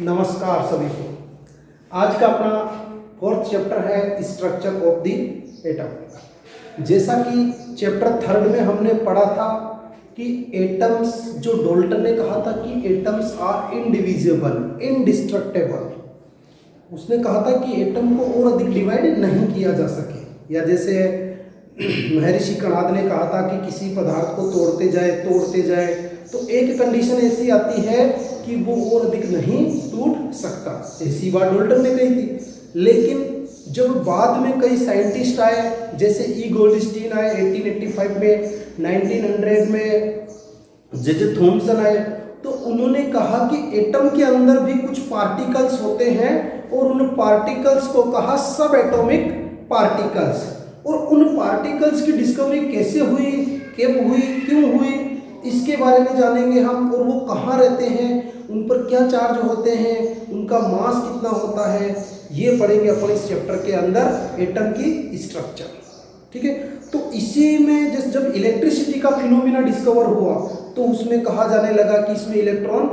नमस्कार सभी को। आज का अपना फोर्थ चैप्टर है स्ट्रक्चर ऑफ द एटम। जैसा कि चैप्टर थर्ड में हमने पढ़ा था कि एटम्स, जो डाल्टन ने कहा था कि एटम्स आर इनडिविजिबल, इनडिस्ट्रक्टेबल। उसने कहा था कि एटम को और अधिक डिवाइड नहीं किया जा सके। या जैसे महर्षि कणाद ने कहा था कि किसी पदार्थ को तोड़ते जाए तो एक कंडीशन ऐसी आती है कि वो और अधिक नहीं टूट सकता। ऐसी बात डाल्टन ने कही थी। लेकिन जब बाद में कई साइंटिस्ट आए, जैसे ई गोल्डस्टीन आए 1885 में, 1900 में जे थॉमसन आए, तो उन्होंने कहा कि एटम के अंदर भी कुछ पार्टिकल्स होते हैं और उन पार्टिकल्स को कहा सब एटॉमिक पार्टिकल्स। और उन पार्टिकल्स की डिस्कवरी कैसे हुई, कब हुई, क्यों हुई, इसके बारे में जानेंगे हम। और वो कहाँ रहते हैं, उन पर क्या चार्ज होते हैं, उनका मास कितना होता है, ये पढ़ेंगे अपन इस चैप्टर के अंदर, एटम की स्ट्रक्चर। ठीक है। तो इसी में जब इलेक्ट्रिसिटी का फिनोमिना डिस्कवर हुआ तो उसमें कहा जाने लगा कि इसमें इलेक्ट्रॉन,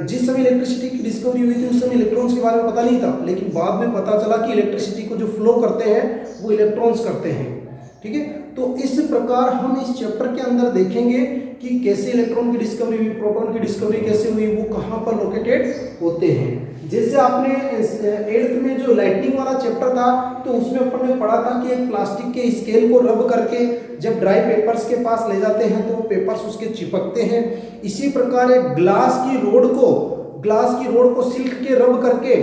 जिस समय इलेक्ट्रिसिटी की डिस्कवरी हुई थी उस समय इलेक्ट्रॉन्स के बारे में पता नहीं था, लेकिन बाद में पता चला कि इलेक्ट्रिसिटी को जो फ्लो करते हैं वो इलेक्ट्रॉन्स करते हैं। ठीक है। तो इस प्रकार हम इस चैप्टर के अंदर देखेंगे कि कैसे इलेक्ट्रॉन की डिस्कवरी हुई, प्रोटॉन की डिस्कवरी कैसे हुई, वो कहाँ पर लोकेटेड होते हैं। जैसे आपने 8th में जो लाइटनिंग वाला चैप्टर था तो उसमें अपन ने पढ़ा था कि एक प्लास्टिक के स्केल को रब करके जब ड्राई पेपर्स के पास ले जाते हैं तो वो पेपर्स उसके चिपकते हैं। इसी प्रकार एक ग्लास की रोड को सिल्क के रब करके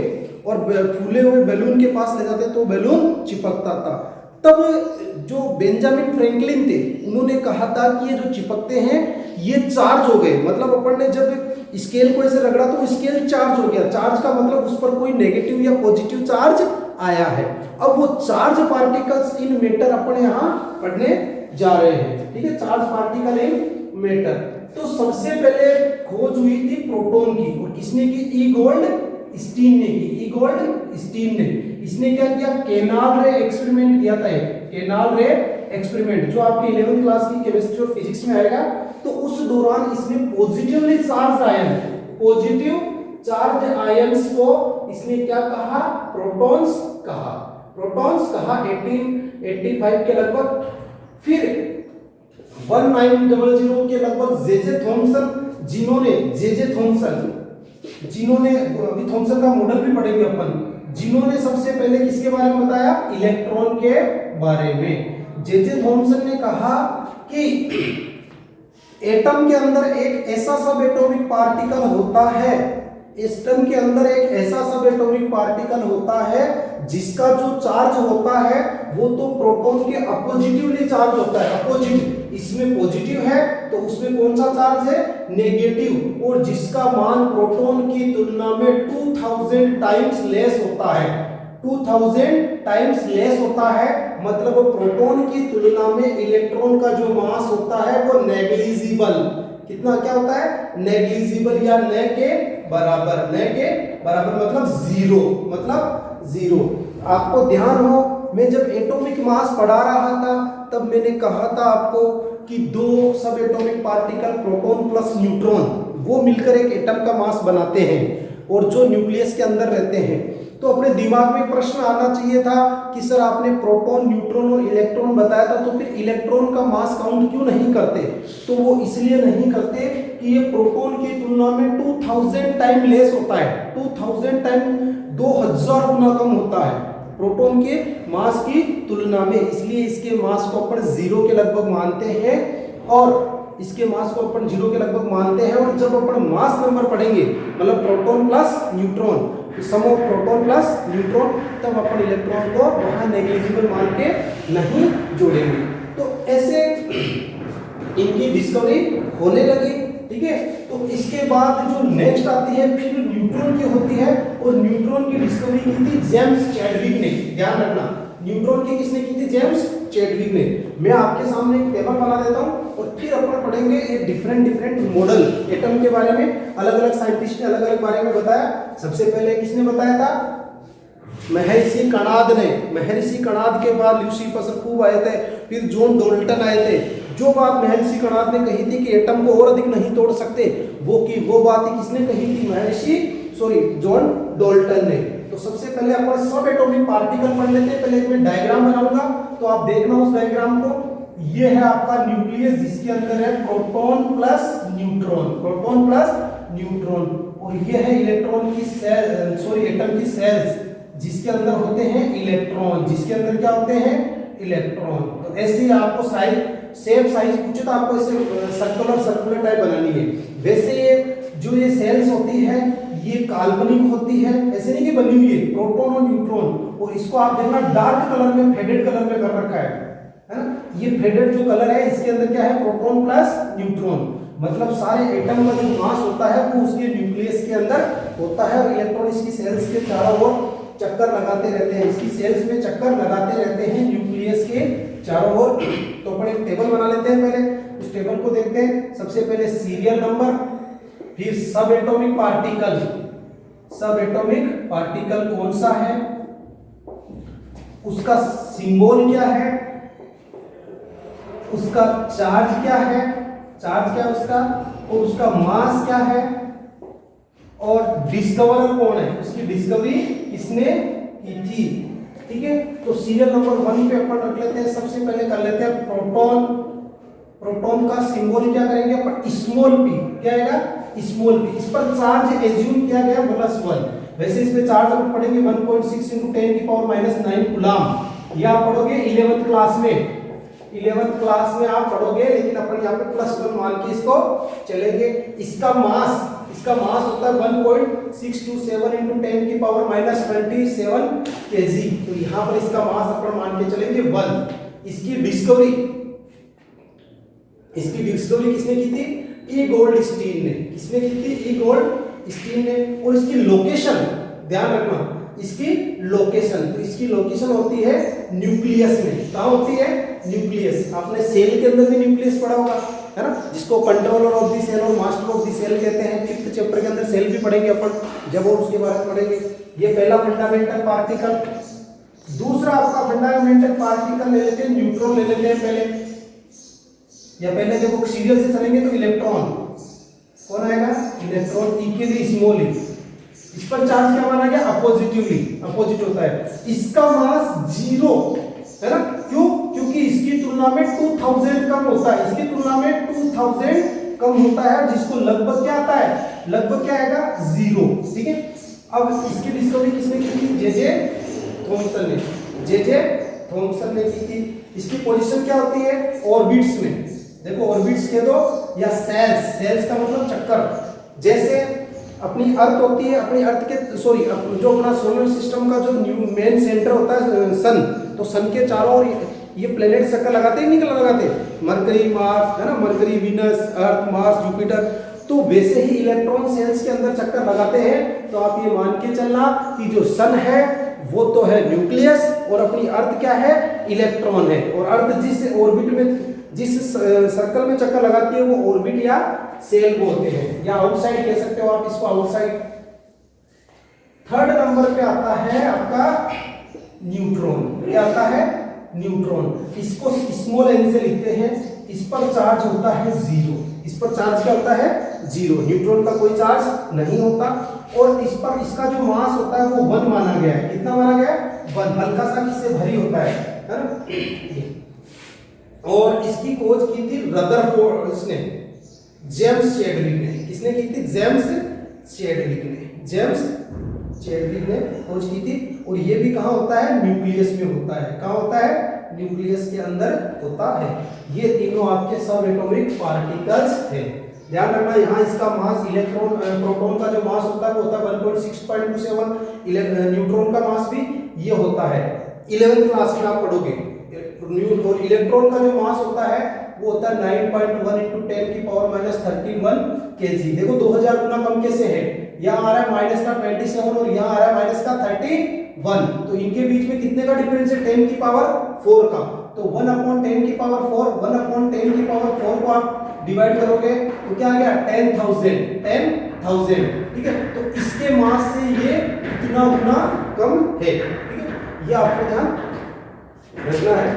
और फूले हुए बैलून के पास ले जाते तो बैलून चिपकता था। तब जो बेंजामिन फ्रैंकलिन थे उन्होंने कहा था कि ये जो चिपकते हैं ये चार्ज हो गए। मतलब अपन ने जब स्केल को ऐसे रगड़ा तो स्केल चार्ज हो गया। चार्ज का मतलब उस पर कोई नेगेटिव या पॉजिटिव चार्ज आया है। अब वो चार्ज पार्टिकल्स इन मैटर अपन यहाँ पढ़ने जा रहे हैं। ठीक है। Charge particle in matter. तो सबसे पहले खोज हुई थी प्रोटॉन की, और किसने की? ई गोल्डस्टीन ने की। ई गोल्डस्टीन ने इसने क्या किया? केनाल रे एक्सपेरिमेंट किया था। केनाल रे एक्सपेरिमेंट जो आपकी 11th क्लास की केमिस्ट्री और फिजिक्स में आएगा। तो उस दौरान इसने पॉजिटिवली चार्ज आयंस को इसने क्या कहा? प्रोटॉन्स कहा। 1885 के लगभग। फिर 1900 के लगभग जे थॉमसन, जिन्होंने अभी थॉमसन का मॉडल भी पढ़ेंगे अपन, जिन्होंने सबसे पहले किसके बारे में बताया? इलेक्ट्रॉन के बारे में। जे थॉमसन ने कहा कि एटम के अंदर एक ऐसा सब एटॉमिक पार्टिकल होता है, एटम के अंदर एक ऐसा सब एटॉमिक पार्टिकल होता है जिसका जो चार्ज होता है वो तो प्रोटॉन के अपोजिटिवली चार्ज होता है। अपोजिट, इसमें पॉजिटिव है तो उसमें कौन सा चार्ज है? नेगेटिव। और जिसका मान प्रोटॉन की तुलना में 2000 टाइम्स लेस होता है। 2000 टाइम्स लेस होता है, मतलब प्रोटॉन की तुलना में इलेक्ट्रॉन का जो मास होता है वो नेग्लिजिबल। कितना क्या होता है? नेग्लिजिबल या न के बराबर। मतलब जीरो। आपको ध्यान हो, मैं जब एटॉमिक मास पढ़ा रहा था तब मैंने कहा था आपको कि दो सब atomic particle proton plus neutron वो मिलकर एक एटम का मास बनाते हैं और जो न्यूक्लियस के अंदर रहते हैं। तो अपने दिमाग में प्रश्न आना चाहिए था कि सर आपने प्रोटॉन, न्यूट्रॉन और इलेक्ट्रॉन बताया था, तो फिर इलेक्ट्रॉन का मास काउंट क्यों नहीं करते? तो वो इसलिए नहीं करते कि ये प्रोटॉन की तुलना में 2000 टाइम लेस होता है। 2000 टाइम 2000 गुना कम होता है प्रोटॉन के मास की तुलना में, इसलिए इसके मास को अपन 0 के लगभग मानते हैं। और इसके मास को अपन 0 के लगभग मानते हैं। और जब अपन मास नंबर पढ़ेंगे, मतलब proton plus neutron, sum of proton plus neutron, तब अपन इलेक्ट्रॉन को वहां नेग्लिजिबल मान के नहीं जोड़ेंगे। तो ऐसे इनकी डिस्कवरी होने लगी। ठीक है। तो इसके बाद जो नेक्स्ट आती है फिर न्यूट्रॉन की होती है, और न्यूट्रॉन की डिस्कवरी की थी जेम्स चैडविक ने। ध्यान रखना, न्यूट्रॉन की किसने की थी? जेम्स चैडविक ने। मैं आपके सामने एक टेबल बना देता हूँ और फिर अपन पढ़ेंगे एक डिफरेंट मॉडल एटम के बारे में। अलग अलग साइंटिस्ट ने अलग अलग बारे में बताया। सबसे पहले किसने बताया था? महर्षि कणाद ने। महर्षि कणाद के बाद ल्यूसी पास्चर खूब आए थे, फिर जॉन डाल्टन आए थे। जो बात महर्षि कणाद ने कही थी कि एटम को और अधिक नहीं तोड़ सकते, वो बात ही किसने कही थी? महर्षि सॉरी जॉन डाल्टन ने। तो सबसे पहले अपन सब एटॉमिक पार्टिकल पढ़ लेते हैं। पहले एक मैं डायग्राम बनाऊंगा तो आप देखना उस डायग्राम को। ये है आपका न्यूक्लियस जिसके अंदर है proton plus neutron, proton plus neutron, और ये है इलेक्ट्रॉन की सेल, सॉरी एटम की सेल्स जिसके अंदर होते हैं इलेक्ट्रॉन, जिसके अंदर क्या होते हैं इलेक्ट्रॉन। तो ऐसे ही आपको साइज शेप साइज पूछे तो आपको इसे सर्कुलर टाइप बनानी है। वैसे ये जो ये सेल्स होती है ये काल्पनिक होती है, ऐसे नहीं कि बनी हुई है, प्रोटॉन और न्यूट्रॉन। और इसको आप देखना डार्क कलर में फेडेड कलर में कर रखा है ना। ये फेडेड जो कलर है इसके अंदर क्या है प्रोटॉन प्लस न्यूट्रॉन, मतलब सारे एटम का जो मास होता है वो उसके न्यूक्लियस के अंदर होता है और इलेक्ट्रॉन इसकी सेल्स के चारों ओर चक्कर लगाते रहते हैं, इसकी सेल्स में चक्कर लगाते रहते हैं न्यूक्लियस के चारों ओर। तो अपन एक टेबल बना लेते हैं, पहले उस टेबल को देखते हैं। सबसे पहले सीरियल नंबर, फिर सब एटॉमिक पार्टिकल, सब एटॉमिक पार्टिकल कौन सा है, उसका सिंबल क्या है, उसका चार्ज क्या है, चार्ज क्या है उसका, और उसका मास क्या है, और डिस्कवरर कौन है, उसकी डिस्कवरी किसने की थी। ठीक है, तो सीरियल नंबर 1 पे अपन रख लेते हैं। सबसे पहले कर लेते हैं प्रोटॉन। प्रोटॉन का सिंबल क्या करेंगे अपन, स्मॉल p, क्या आएगा स्मॉल p। इस पर चार्ज एज्यूम किया गया +1। वैसे इस पे चार्ज अपन पढ़ेंगे 1.6 × 10⁻⁹ कूलम। ये आप पढ़ोगे 11th क्लास में, 11th क्लास में आप पढ़ोगे, लेकिन अपन यहाँ पे +1 मान के इसको चलेंगे। इसका मास होता है 1.627 × 10⁻⁻27 kg। तो यहाँ पर इसका मास अपन मान के चलेंगे 1। इसकी डिस्कवरी किसने की थी, ई गोल्डस्टीन ने। किसने की थी, ई गोल्डस्टीन ने। और इसकी लोकेशन ध्यान रखना, इसकी लोकेशन, तो इसकी लोकेशन होती है न्यूक्लियस में। कहाँ होती है, न्यूक्लियस। आपने सेल के अंदर भी न्यूक्लियस पढ़ा होगा, है ना, जिसको कंट्रोलर ऑफ द सेल और मास्टर ऑफ द सेल कहते हैं। 5th चैप्टर के अंदर सेल भी पढ़ेंगे अपन, जब और उसके बारे में पढ़ेंगे। ये पहला फंडामेंटल पार्टिकल। दूसरा आपका फंडामेंटल पार्टिकल ले लेते हैं, न्यूट्रॉन ले लेते हैं पहले, या पहले देखो सीरियल से चलेंगे तो इलेक्ट्रॉन कौन आएगा, इलेक्ट्रॉन, ई के लिए स्मॉल ई। इस पर चार्ज क्या माना गया, अपोजिटिवली, अपोजिट होता है। इसका मास 0 है ना, क्यों, क्योंकि इसकी तुलना में 2000 कम होता है, इसकी तुलना में 2000 कम होता है, जिसको लगभग क्या आता है, लगभग क्या आएगा 0। ठीक है, अब इसकी डिस्कवरी किसने की थी, जे थॉमसन ने, जे थॉमसन ने की थी। इसकी पोजीशन क्या होती है, ऑर्बिट्स में। देखो ऑर्बिट्स कह दो या सेल्स, सेल्स का मतलब चक्कर। जैसे अपनी अर्थ होती है, अपनी अर्थ के सॉरी जो अपना सोलर सिस्टम का जो मेन सेंटर होता है सन, तो सन के चारों ओर ये प्लेनेट चक्कर लगाते ही निकल लगाते, मरकरी मार्स, है ना, mercury Venus Earth Mars Jupiter. तो वैसे ही इलेक्ट्रॉन सेल्स के अंदर चक्कर लगाते हैं। तो आप ये मान के चलना कि जो सन है वो तो है न्यूक्लियस, और अपनी अर्थ क्या है, इलेक्ट्रॉन है। और अर्थ जिस ऑर्बिट में, जिस सर्कल में चक्कर लगाती है वो ऑर्बिट या सेल बोलते हैं, या आउटसाइड कह सकते हो आप इसको, आउटसाइड। 3rd नंबर पे आता है आपका न्यूट्रॉन। क्या आता है, न्यूट्रॉन। इसको स्मॉल n से लिखते हैं। इस पर चार्ज होता है 0। इस पर चार्ज क्या होता है, 0। न्यूट्रॉन का कोई चार्ज नहीं होता। और इस पर इसका जो मास होता है वो 1 माना गया है। कितना माना गया है, 1। हल्का सा किससे भारी होता है ना। और इसकी खोज की थी रदरफोर्ड, इसने जेम्स चैडविक ने। किसने की थी, जेम्स चैडविक ने, जेम्स चैडविक ने खोज की थी। और ये भी कहाँ होता है, न्यूक्लियस में होता है। कहाँ होता है, न्यूक्लियस के अंदर होता है। ये तीनों आपके सब एटॉमिक पार्टिकल्स हैं। ध्यान रखना, यहाँ इसका मास, इलेक्ट्रॉन प्रोटॉन का जो मास होता है वो होता है 1.627। न्यूट्रॉन का मास भी ये होता है, 11th क्लास में आप पढ़ोगे। और इलेक्ट्रॉन का जो मास होता है वो होता है 9.1 × 10⁻⁻31 kg। देखो 2000 गुना कम कैसे है, यहाँ आ रहा है -27 और यहाँ आ रहा है -31। तो इनके बीच में कितने का डिफरेंस है, 10⁴ का। तो 1/10⁴, 1/10⁴ को आप डिवाइड करोगे तो क्या आ गया, 10,000। ठीक है, तो इसके मास से ये इतना गुना कम है। ठीक है, ये आपको ध्यान रखना है।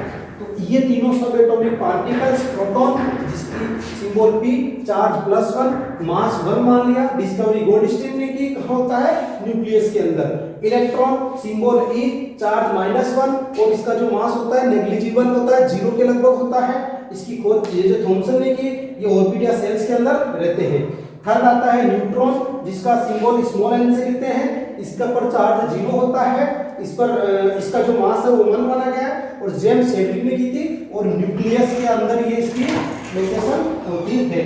तो ये तीनों सब एटॉमिक पार्टिकल्स, प्रोटॉन जिसकी सिंबल P, चार्ज +1, मास 1 मान लिया, डिस्कवरी गोल्डस्टीन ने की, कहाँ होता है न्यूक्लियस के अंदर। इलेक्ट्रॉन सिंबल E, चार्ज -1 और इसका जो मास होता है नेग्लिजिबल होता है, 0 के लगभग होता है। इसकी खोज जे थॉमसन ने की, ये ऑर्बिट या सेल्स के अंदर रहते हैं। थर्ड आता है न्यूट्रॉन जिसका सिंबल स्मॉल n से लिखते हैं, इसका पर चार्ज 0 होता है, इस पर इसका जो मास है वो 1 माना गया है और जेम्स हेडली ने की थी और न्यूक्लियस के अंदर ये इसकी लोकेशन होती है।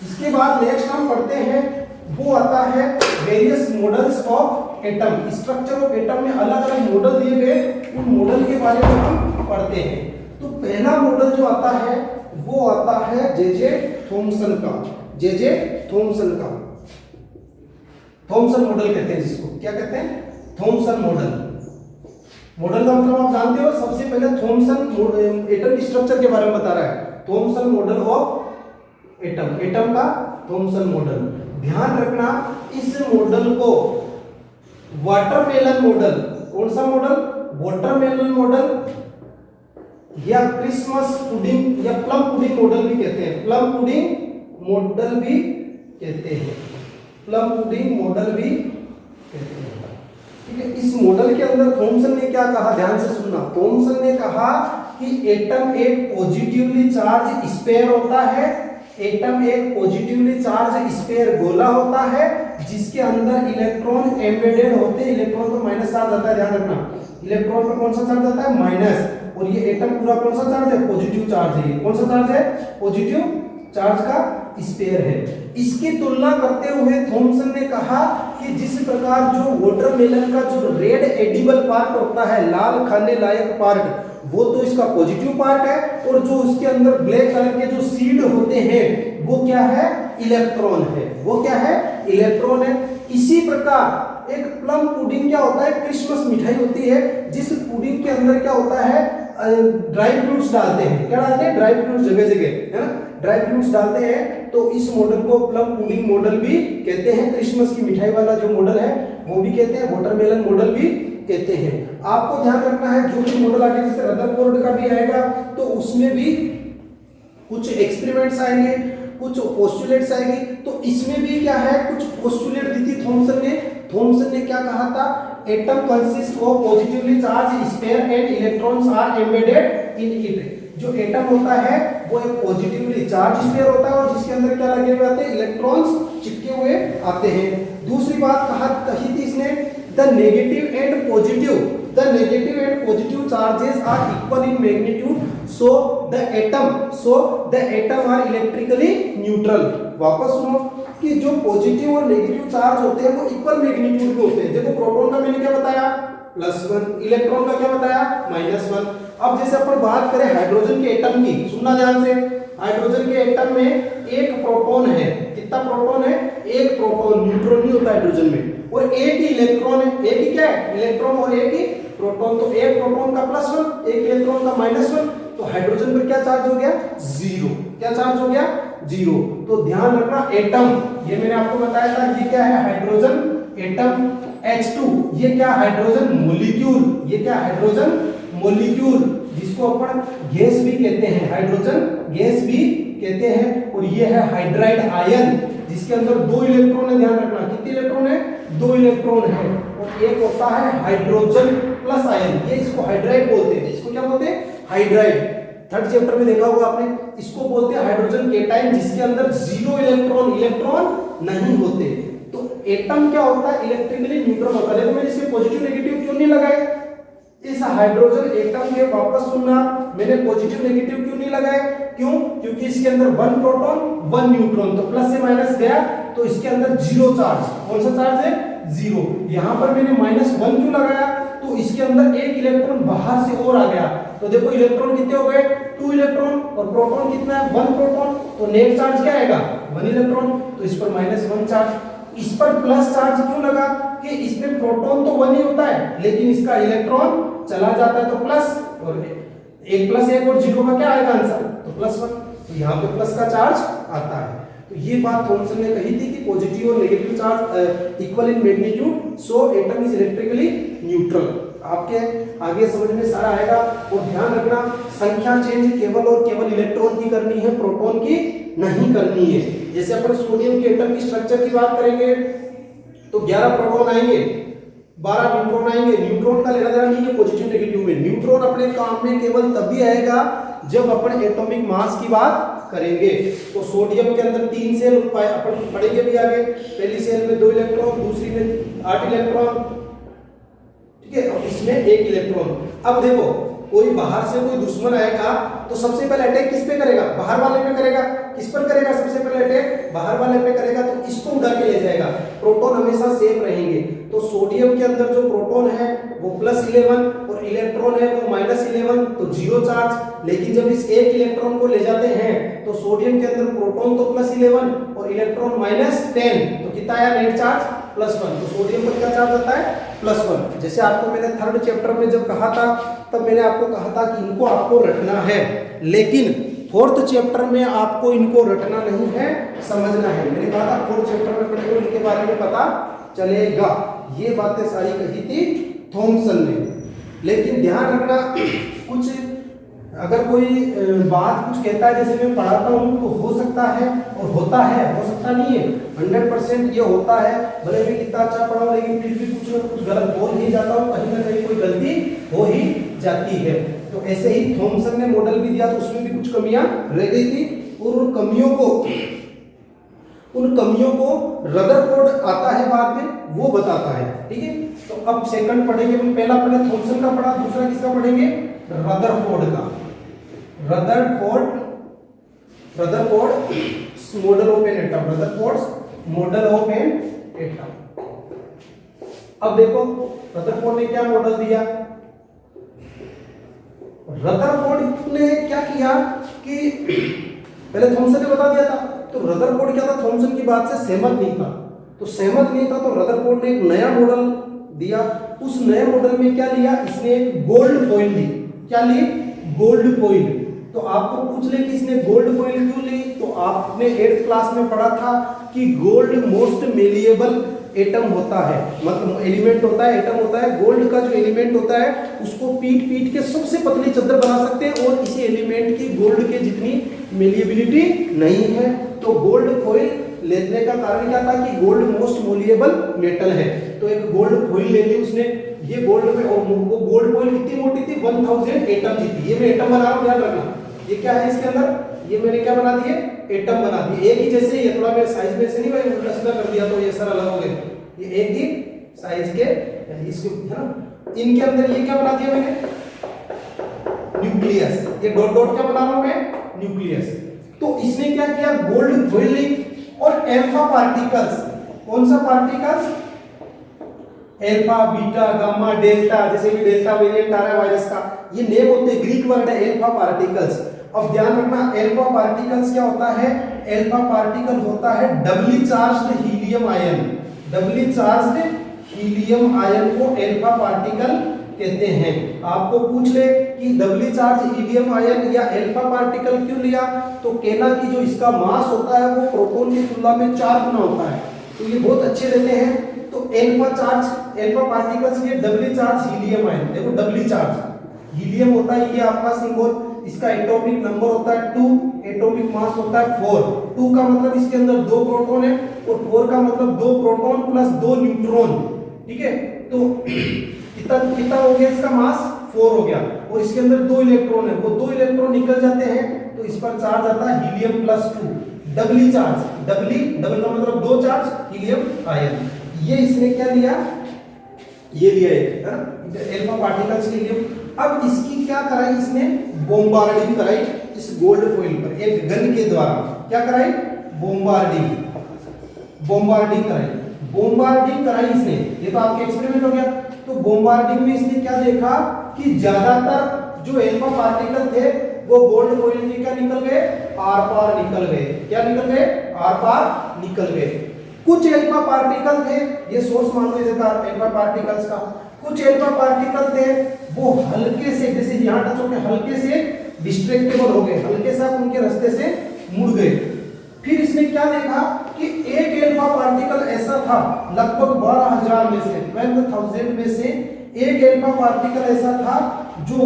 इसके बाद नेक्स्ट हम पढ़ते हैं, वो आता है various models of atom. Structure of atom में अलग अलग मॉडल दिए गए, उन मॉडल के बारे में हम पढ़ते हैं। तो पहला मॉडल जो आता है वो आता है जे थॉमसन का, जे थॉमसन का। थॉमसन मॉडल कहते हैं जिसको, क्या कहते हैं, थॉमसन मॉडल। मॉडल का मतलब आप जानते हो, सबसे पहले थॉमसन एटम स्ट्रक्चर के बारे में बता रहा है। Thompson model of atom, atom का थॉमसन मॉडल। ध्यान रखना इस मॉडल को वाटरमेलन मॉडल, कौन सा मॉडल, वाटरमेलन मॉडल या क्रिसमस पुडिंग या प्लम पुडिंग मॉडल भी कहते हैं, प्लम पुडिंग मॉडल भी कहते हैं, प्लम पुडिंग मॉडल भी कहते हैं। ठीक है, इस मॉडल के अंदर थॉमसन ने क्या कहा, ध्यान से सुनना। थॉमसन ने कहा कि एटम एक पॉजिटिवली चार्ज स्फीयर होता है, एटम एक पॉजिटिवली चार्ज स्फीयर गोला होता है जिसके अंदर इलेक्ट्रॉन एम्बेडेड होते हैं। इलेक्ट्रॉन पर माइनस चार्ज आता है, ध्यान रखना, इलेक्ट्रॉन पर कौन सा चार्ज आता है, माइनस, और ये एटम पूरा कौन सा चार्ज है, पॉजिटिव चार्ज है। ये कौन सा चार्ज है, पॉजिटिव चार्ज का स्फीयर है। इसकी तुलना करते हुए थॉमसन ने कहा कि जिस प्रकार जो वाटरमेलन का जो रेड एडिबल पार्ट होता है, लाल खाने लायक पार्ट, वो तो इसका पॉजिटिव पार्ट है, और जो उसके अंदर ब्लैक कलर के जो सीड होते हैं वो क्या है, इलेक्ट्रॉन है, वो क्या है, इलेक्ट्रॉन है। इसी प्रकार एक प्लम पुडिंग क्या होता है, क्रिसमस मिठाई होती है, जिस पुडिंग के अंदर क्या होता है, ड्राई फ्रूट्स डालते हैं, क्या डालते हैं, ड्राई फ्रूट्स जगह जगह, है ना, ड्राई फ्रूट्स डालते हैं। तो इस मॉडल को प्लम पुडिंग मॉडल भी कहते हैं, क्रिसमस की मिठाई वाला जो मॉडल है वो भी कहते हैं, वाटरमेलन मॉडल भी कहते हैं। आपको ध्यान रखना है, जो भी मॉडल आगे जैसे रदरफोर्ड का भी आएगा तो उसमें भी कुछ एक्सपेरिमेंट्स आएंगे, कुछ पोस्टुलेट्स आएंगे। तो इसमें भी क्या है, कुछ पोस्टुलेट दी थी थॉमसन ने। थॉमसन ने क्या कहा था, atom consist of positively charge sphere and electrons are embedded in it. जो एटम होता है वो एक पॉजिटिवली चार्ज स्फीयर होता है और जिसके अंदर क्या लगे हुए आते हैं, इलेक्ट्रॉन्स चिपके हुए आते हैं। दूसरी बात कही थी इसने, the negative and positive charges are equal in magnitude, so the atom are electrically neutral. वापस सुनो कि जो पॉजिटिव और नेगेटिव चार्ज होते हैं वो इक्वल मैग्नीट्यूड के होते हैं। देखो प्रोटॉन का मैंने क्या बताया, +1, इलेक्ट्रॉन का क्या बताया, -1। अब जैसे अपन बात करें हाइड्रोजन के एटम की, सुनना ध्यान से, हाइड्रोजन के एटम में एक प्रोटॉन है, कितना प्रोटॉन है, एक प्रोटॉन, न्यूट्रॉन नहीं होता हाइड्रोजन में, और एक ही इलेक्ट्रॉन है, एक ही क्या है, इलेक्ट्रॉन और एक ही प्रोटॉन। तो एक प्रोटॉन का +1, एक इलेक्ट्रॉन का -1, तो हाइड्रोजन पर क्या चार्ज हो गया, 0। क्या चार्ज हो गया, 0। तो ध्यान रखना एटम, ये मैंने आपको बताया था, ये क्या है, हाइड्रोजन एटम। H2 ये क्या, हाइड्रोजन मॉलिक्यूल, ये क्या, हाइड्रोजन मॉलिक्यूल, जिसको अपन गैस भी कहते हैं, हाइड्रोजन गैस भी कहते हैं। और ये है हाइड्राइड आयन, जिसके अंदर 2 इलेक्ट्रॉन है, ध्यान रखना, कितने इलेक्ट्रॉन है, 2 इलेक्ट्रॉन है। और एक होता है हाइड्रोजन प्लस आयन, ये इसको हाइड्राइड बोलते हैं। इसको क्या बोलते हैं, हाइड्राइड। थर्ड चैप्टर में देखा होगा आपने, इसको बोलते हैं हाइड्रोजन केटाइन, जिसके अंदर 0 इलेक्ट्रॉन नहीं होते। तो एटम क्या होता है, इलेक्ट्रिकली न्यूट्रल होता है। देखो मैंने इसके पॉजिटिव नेगेटिव क्यों नहीं लगाए, इस हाइड्रोजन एटम के, वापस सुनना, मैंने पॉजिटिव नेगेटिव क्यों नहीं लगाए, क्यों, क्योंकि इसके अंदर 1 प्रोटॉन 1 न्यूट्रॉन, तो प्लस से माइनस गया तो इसके अंदर 0 चार्ज, कौन सा चार्ज है, 0। यहां पर मैंने -1 क्यों लगाया, तो इसके अंदर एक इलेक्ट्रॉन बाहर से और आ गया, तो देखो इलेक्ट्रॉन कितने हो गए, 2 इलेक्ट्रॉन, और प्रोटॉन कितना है, 1 प्रोटॉन, तो नेट चार्ज क्या आएगा, 1 इलेक्ट्रॉन, तो इस पर -1 चार्ज। इस पर प्लस चार्ज क्यों लगा, कि इसमें प्रोटॉन तो 1 ही होता है, लेकिन इसका इलेक्ट्रॉन चला जाता है, तो प्लस, और 1 + 1 और 0 का क्या आएगा आंसर, तो +1, तो यहाँ पे प्लस का चार्ज आता है। तो ये बात थॉमसन ने कही थी कि पॉजिटिव और negative charge equal in magnitude, so atom is electrically neutral. आपके आगे समझ में सारा आएगा। और ध्यान रखना संख्या चेंज केवल और केवल इलेक्ट्रॉन की करनी है, प्रोटॉन की नहीं करनी है। जैसे अपन सोडियम के एटम की स्ट्रक्चर की बात करेंगे तो 11 प्रोटॉन आएंगे, 12 न्यूट्रॉन आएंगे। न्यूट्रॉन का लेना देना नहीं है पॉजिटिव नेगेटिव में। न्यूट्रॉन अपने काम में केवल तभी आएगा जब अपन एटॉमिक मास की बात करेंगे। तो सोडियम के अंदर 3 सेल अपन पढ़ेंगे भी आगे। पहली सेल में 2 इलेक्ट्रॉन, दूसरी में 8 इलेक्ट्रॉन, ठीक है, और इसमें 1 इलेक्ट्रॉन। अब देखो कोई बाहर से कोई दुश्मन आएगा तो सबसे पहले अटैक किस पे करेगा? बाहर वाले पे करेगा। किस पर करेगा? सबसे पहले अटैक बाहर वाले पे करेगा, तो इसको उड़ा के ले जाएगा। प्रोटॉन हमेशा सेम रहेंगे। तो सोडियम के अंदर जो प्रोटॉन है वो +11 और इलेक्ट्रॉन है वो -11, तो 0 चार्ज। लेकिन जब इस 1 इलेक्ट्रॉन को ले जाते हैं तो सोडियम के अंदर प्रोटॉन तो +11 और इलेक्ट्रॉन -10, तो कितना आया नेट चार्ज? +1। तो सोडियम पर क्या चार्ज आता है? +1। जैसे आपको मैंने 3rd चैप्टर में जब कहा था तब मैंने आपको कहा था कि इनको आपको रटना है, लेकिन 4th चैप्टर में आपको इनको रटना नहीं है, समझना है। मैंने कहा था 4th चैप्टर में अपने को इनके बारे में पता चलेगा। ये बातें सारी कही थी थॉमसन ने। लेकिन ध्यान रखना कुछ अगर कोई बात कुछ कहता है, जैसे मैं पढ़ाता हूँ तो हो सकता है और होता है, हो सकता नहीं है, 100% ये होता है। भले मैं कितना अच्छा पढ़ाऊँ लेकिन फिर भी कुछ ना कुछ गलत बोल ही जाता हूँ, कहीं ना कहीं कोई गलती हो ही जाती है। तो ऐसे ही थॉमसन ने मॉडल भी दिया तो उसमें भी कुछ कमियां रह गई थी, और उन कमियों को रदरफोर्ड आता है बाद में, वो बताता है। ठीक है, तो अब सेकंड पढ़ेंगे। पहला अपने थॉमसन का पढ़ा, दूसरा किसका पढ़ेंगे? रदरफोर्ड का। Rutherford model of an atom, Rutherford model of an atom. अब देखो रदरफोर्ड ने क्या मॉडल दिया। रदरफोर्ड ने क्या किया कि पहले थॉमसन ने बता दिया था, तो रदरफोर्ड क्या था, थॉमसन की बात से सहमत नहीं था। तो रदरफोर्ड ने एक नया मॉडल दिया। उस नए मॉडल में क्या लिया इसने? एक गोल्ड फॉइल ली। क्या ली? Gold foil. तो आपको पूछ ले कि इसने गोल्ड फॉइल क्यों ली, तो आपने 8th क्लास में पढ़ा था कि गोल्ड मोस्ट मेलिएबल एटम होता है, मतलब एलिमेंट होता है, एटम होता है। गोल्ड का जो एलिमेंट होता है उसको पीट के सबसे पतली चादर बना सकते हैं, और इसी एलिमेंट की गोल्ड के जितनी मेलिएबिलिटी नहीं है। तो गोल्ड फॉइल लेने का कारण क्या था कि गोल्ड मोस्ट मोलिएबल मेटल है, तो एक गोल्ड फॉइल ले ली उसने। ये गोल्ड में, और वो गोल्ड फॉइल कितनी मोटी थी? 1000 एटम की थी। ये मैं एटम बना रहा हूँ, ध्यान रखना। ये क्या है इसके अंदर? ये मैंने क्या बना दिए? एटम बना दिए। एक ही जैसे ही, थोड़ा मेरे साइज में से नहीं भाई उल्टा सीधा कर दिया तो ये सर अलग हो गए। ये एक ही साइज के इसको है ना। इनके अंदर ये क्या बना दिया मैंने? न्यूक्लियस। ये डॉट डॉट क्या बना रहा हूं मैं? न्यूक्लियस। तो इसने क्या किया? गोल्ड फॉइल ली और अल्फा पार्टिकल्स। कौन सा particles? Alpha, beta, gamma, delta. जैसे कि डेल्टा वेरिएंट आ रहा है वायरस का, ये नेम होते हैं, ग्रीक वर्ड है अल्फा पार्टिकल्स। अब ध्यान रखना अल्फा पार्टिकल्स क्या होता है? अल्फा पार्टिकल होता है doubly charged helium ion. Doubly charged helium ion को अल्फा पार्टिकल कहते हैं। आपको पूछ ले कि डबली चार्ज हीलियम आयन या अल्फा पार्टिकल क्यों लिया, तो कहना कि जो इसका मास होता है वो प्रोटॉन की तुलना में 4 गुना होता है, तो ये बहुत अच्छे रहते हैं। तो अल्फा पार्टिकल्स ये डबली चार्ज हीलियम आयन। देखो डबली चार्ज हीलियम होता है, ये आपका सिंबल, इसका एटॉमिक नंबर होता है 2, एटॉमिक मास होता है 4। 2 का मतलब इसके अंदर 2 प्रोटॉन है, और 4 का मतलब 2 प्रोटॉन प्लस 2 न्यूट्रॉन। ठीक है, तो कितना हो गया? इसका मास 4 हो गया, और इसके अंदर 2 इलेक्ट्रॉन है, वो 2 इलेक्ट्रॉन निकल जाते हैं, तो इस पर चार्ज आता है हीलियम +2। डबली चार्ज, डबल का मतलब 2 चार्ज, हीलियम आयन। ये इसने क्या लिया? ये लिया है ना अल्फा पार्टिकल्स के लिए। अब इसकी क्या कराई इसने? बॉम्बार्डिंग कराई इस गोल्ड फॉइल पर एक गन के द्वारा। क्या कराई? बॉम्बार्डिंग कराई इसने। ये तो आपके एक्सपेरिमेंट हो गया। तो बॉम्बार्डिंग में इसने क्या देखा कि ज्यादातर जो अल्फा पार्टिकल थे वो गोल्ड फॉइल के क्या निकल गए? आर पार निकल गए। क्या निकल गए? आर पार निकल गए। कुछ अल्फा पार्टिकल थे, ये सोर्स मान लीजिए था अल्फा पार्टिकल्स का। कुछ अल्फा पार्टिकल थे वो हल्के से, जैसे यहां टच होकर हल्के से डिस्ट्रैक्टेबल हो गए, हल्के से उनके रास्ते से मुड़ गए। फिर इसने क्या देखा कि एक अल्फा अल्फा पार्टिकल ऐसा था लगभग 12,000 में से 12,000 में से एक अल्फा पार्टिकल ऐसा था जो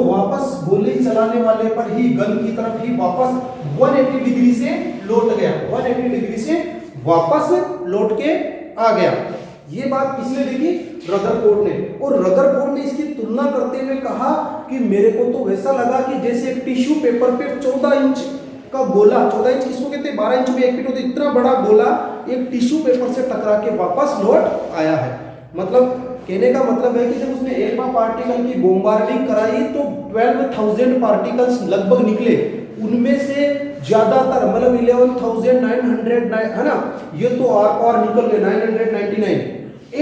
वापस गोली चलाने वाले पर ही गन की तरफ ही वापस 180 डिग्री से लौट गया, 180 डिग्री से वापस लौट के आ गया। ये बात किसने देखी? रदरफोर्ड ने। और रदरफोर्ड ने इसकी तुलना करते हुए कहा कि मेरे को तो वैसा लगा कि जैसे एक टिश्यू पेपर पे 14 इंच का गोला, 14 इंच किसको कहते हैं, 12 इंच में 1 फीट होता है, इतना बड़ा गोला एक टिश्यू पेपर से टकरा के वापस लौट आया है। मतलब कहने का मतलब है कि जब उसने अल्फा पार्टिकल की बॉम्बार्डिंग कराई तो 12,000 पार्टिकल्स लगभग निकले, उनमें से ज्यादातर मतलब 11,900 है ना, ये तो आर पार निकल गए 999।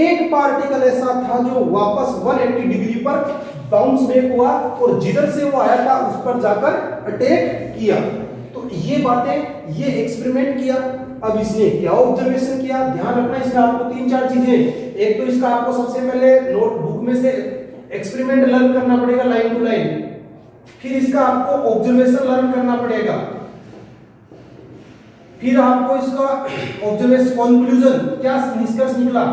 एक पार्टिकल ऐसा था जो वापस 180 डिग्री पर बाउंस बैक हुआ और जिधर से वो आया था उस पर जाकर अटैक किया। तो ये बातें, ये एक्सपेरिमेंट किया। अब इसने क्या ऑब्जर्वेशन किया, ध्यान रखना इसमें आपको 3-4 चीजें। एक तो इसका आपको सबसे पहले नोटबुक में से एक्सपेरिमेंट लर्न करना पड़ेगा लाइन टू लाइन, फिर इसका आपको ऑब्जर्वेशन लर्न करना पड़ेगा, फिर आपको इसका ऑब्जर्वेशन कंक्लूजन, क्या निष्कर्ष निकला,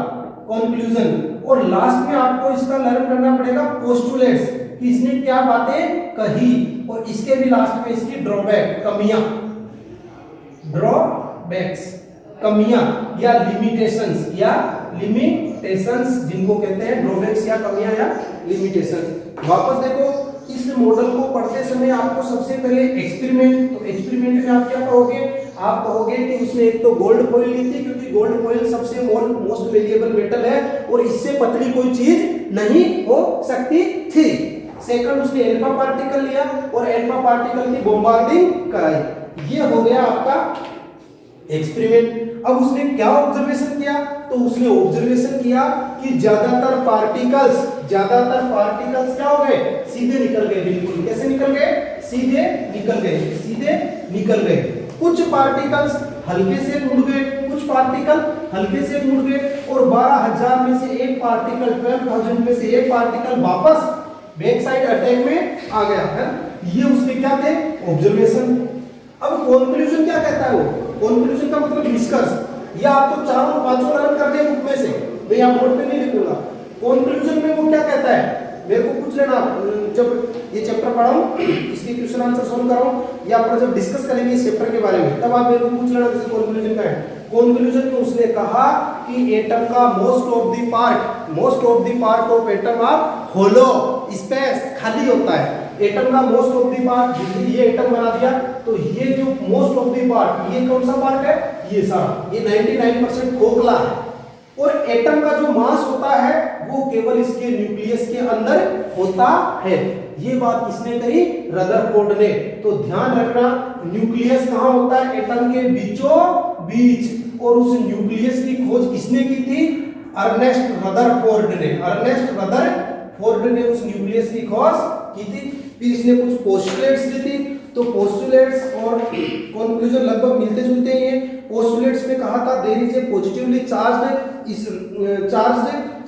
कंक्लूजन, और लास्ट में आपको इसका लर्न करना पड़ेगा पोस्टुलेट्स कि इसने क्या बातें कही, और इसके भी लास्ट में इसकी ड्रॉबैक, कमियां, ड्रॉबैक्स, कमियां या लिमिटेशंस, जिनको कहते हैं ड्रॉबैक्स या कमियां या लिमिटेशंस। वापस देखो, इस मॉडल को पढ़ते समय आपको सबसे पहले एक्सपेरिमेंट, तो एक्सपेरिमेंट में आप क्या कहोगे, आप कहोगे कि उसने एक तो गोल्ड फॉइल ली थी, क्योंकि गोल्ड फॉइल सबसे मोस्ट वेल्युएबल मेटल है और इससे पतली कोई चीज नहीं हो सकती थी। सेकंड, उसने अल्फा पार्टिकल लिया और अल्फा पार्टिकल की बॉम्बार्डिंग कराई। ये हो गया आपका एक्सपेरिमेंट। अब उसने क्या ऑब्जर्वेशन किया, तो उसने ऑब्जर्वेशन किया कि ज्यादातर पार्टिकल्स क्या हो गए, सीधे निकल गए, बिल्कुल कैसे निकल गए, सीधे निकल गए। कुछ पार्टिकल्स हल्के से मुड़ गए, कुछ पार्टिकल हल्के से मुड़ गए, और 12,000 में से एक पार्टिकल, 12,000 में से एक पार्टिकल वापस बैक साइड अटैक में आ गया है। ये उसके क्या थे, ऑब्जर्वेशन। अब कंक्लूजन क्या कहता है, वो कंक्लूजन का मतलब निष्कर्ष, ये आप तो 4-5 लर्न कर दे बुक में से, मैं यहाँ बोर्ड पे नहीं लिखूंगा। कंक्लूजन में वो क्या कहता है, मेरे को पूछ लेना, जब ये चैप्टर पढ़ाऊं, इसके क्वेश्चन आंसर सॉल्व कराऊं, या पर जब डिस्कस करेंगे इस चैप्टर के बारे में, तब आप मेरे को पूछ लेना जैसे कंक्लूजन का है। कंक्लूजन में उसने कहा कि एटम का most of the part of atom of hollow space, खाली होता है। एटम का मोस्ट ऑफ द पार्ट, ये एटम बना दिया, तो ये जो मोस्ट ऑफ द पार्ट, ये कौन सा पार्ट है, ये सारा, ये 99% खोखला है। और एटम का जो मास होता है वो केवल इसके न्यूक्लियस के अंदर होता है। ये बात किसने कही, रदरफोर्ड ने। तो ध्यान रखना, न्यूक्लियस कहां होता है, एटम के बीचों बीच, और उस न्यूक्लियस की खोज किसने की थी, अर्नेस्ट रदरफोर्ड ने उस न्यूक्लियस की खोज की थी। फिर इसने कुछ पोस्टुलेट्स दी थी, तो पोस्टुलेट्स और कंक्लूजन लगभग मिलते जुलते ही हैं। पोस्टुलेट्स में कहा था there is a positively charged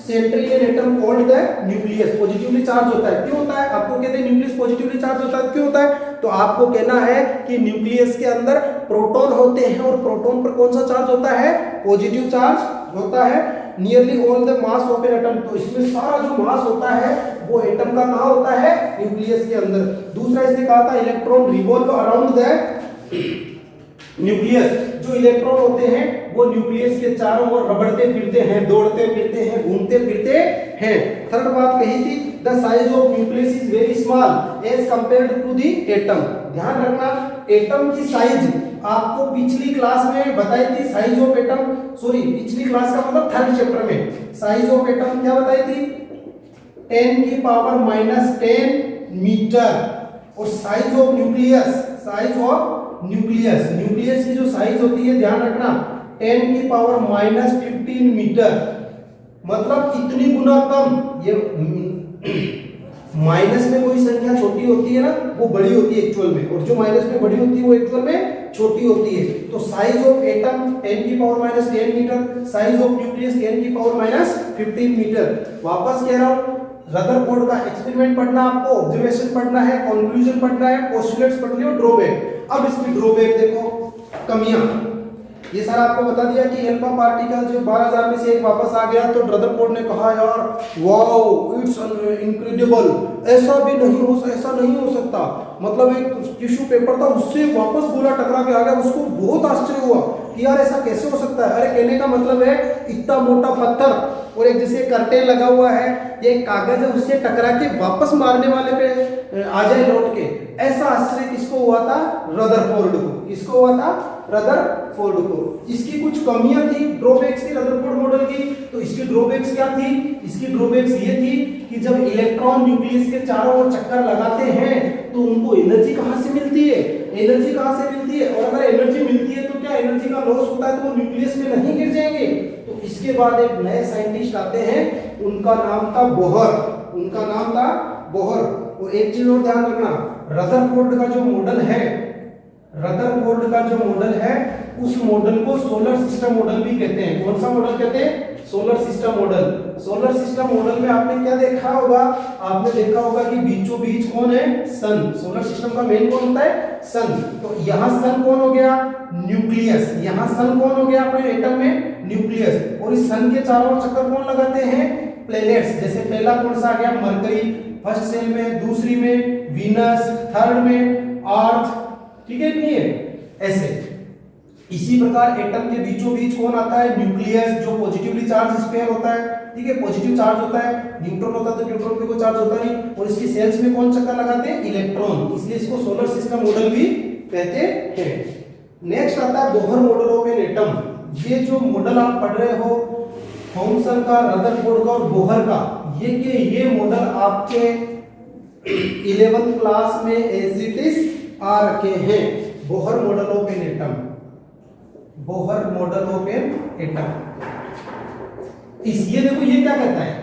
central atom called the nucleus. Positively charge होता है, क्यों होता है, आपको कहते हैं न्यूक्लियस पॉजिटिवली चार्ज होता है, क्यों होता है, तो आपको कहना है कि न्यूक्लियस के अंदर प्रोटॉन होते हैं और प्रोटॉन पर कौन सा चार्ज होता है, पॉजिटिव चार्ज होता है। Nearly all the mass of an atom, तो इसमें सारा जो मास होता है वो एटम का कहां होता है, न्यूक्लियस के अंदर। दूसरा इसने कहा था electron revolve around the nucleus, जो इलेक्ट्रॉन होते हैं वो न्यूक्लियस के चारों ओर रगड़ते फिरते हैं, दौड़ते फिरते हैं, घूमते फिरते हैं। थर्ड बात कही थी, the size of nucleus is very small as compared to the atom. ध्यान रखना, एटम की साइज आपको पिछली क्लास में बताई थी, साइज ऑफ एटम, सॉरी पिछली क्लास का मतलब थर्ड चैप्टर में साइज ऑफ एटम क्या बताई थी, 10 की पावर -10 मीटर। और साइज ऑफ न्यूक्लियस की जो साइज होती है, ध्यान रखना, 10 की पावर -15 मीटर, मतलब इतनी गुना कम। ये माइनस में कोई संख्या छोटी होती है ना, वो बड़ी होती है एक्चुअल में, और जो माइनस में बड़ी होती है वो एक्चुअल में छोटी होती है। तो साइज ऑफ एटम 10 की power -10 metre, size of nucleus 10 की पावर -15 मीटर। वापस कह रहा हूं, रदरफोर्ड का एक्सपेरिमेंट पढ़ना, आपको ऑब्जर्वेशन पढ़ना है, कंक्लूजन पढ़ना है, पोस्टुलेट्स पढ़ लियो, ड्रॉबैक। अब इसकी ड्रॉबैक देखो, कमियां। ये सारा आपको बता दिया कि अल्फा पार्टिकल जो 12,000 में से एक वापस आ गया, तो रदरफोर्ड ने कहा यार वाओ इट्स इनक्रेडिबल, ऐसा नहीं हो सकता। मतलब एक टिश्यू पेपर था, उससे वापस गोला टकरा के आ गया, उसको बहुत आश्चर्य हुआ कि यार ऐसा कैसे हो सकता है। अरे कहने का मतलब है इतना मोटा पत्थर और एक जैसे कर्टेन लगा हुआ है, ये कागज है, उससे टकरा के वापस मारने वाले पे आ जाए लौट के, ऐसा आश्चर्य किसको हुआ था? रदरफोर्ड को। किसको हुआ था? रदरफोर्ड को। इसकी कुछ कमियां थी, ड्रॉबैक्स थी रदरफोर्ड मॉडल की। तो इसकी ड्रॉबैक्स क्या थी? इसकी ड्रॉबैक्स ये थी कि जब इलेक्ट्रॉन न्यूक्लियस के चारों ओर चक्कर लगाते हैं तो उनको एनर्जी कहां से मिलती है? एनर्जी कहां से मिलती है? और अगर एनर्जी मिलती है तो क्या एनर्जी का लॉस होता है तो वो न्यूक्लियस में नहीं गिर जाएंगे? तो इसके बाद एक नए साइंटिस्ट आते हैं, उनका नाम था बोहर। उनका नाम था बोहर। और एक चीज और ध्यान रखना, रदरफोर्ड का जो मॉडल है, रदरफोर्ड का जो मॉडल है उस मॉडल को सोलर सिस्टम मॉडल भी कहते हैं। कौन सा मॉडल कहते हैं? Solar system model. Solar system model में आपने क्या देखा होगा? आपने देखा होगा कि बीचों बीच कौन है? सन। सोलर सिस्टम का मेन कौन होता है? सन। तो यहां सन कौन हो गया? न्यूक्लियस। यहां सन कौन हो गया अपने एटम में? न्यूक्लियस। और इस सन के चारों ओर चक्कर कौन लगाते हैं? प्लैनेट्स। जैसे पहला कौन सा आ गया? मरकरी फर्स्ट सेल में, दूसरी में वीनस, थर्ड में अर्थ, ठीक है नहीं है? ऐसे इसी प्रकार एटम के बीचों बीच कौन आता है? न्यूक्लियस, जो पॉजिटिवली चार्ज स्फीयर होता है, ठीक है, पॉजिटिव चार्ज होता है। न्यूट्रॉन होता है तो न्यूट्रॉन पे कोई चार्ज होता नहीं। और इसकी सेल्स में कौन चक्कर लगाते हैं? इलेक्ट्रॉन। इसलिए इसको सोलर सिस्टम मॉडल भी कहते हैं। नेक्स्ट आता है Bohr model of an atom. ये जो मॉडल आप पढ़ रहे हो थॉमसन का, रदरफोर्ड का और बोहर का, ये मॉडल आपके 11th क्लास में एज इट इज आ रखे हैं। Bohr model of an atom, Bohr model of an atom. ये देखो ये क्या कहता है?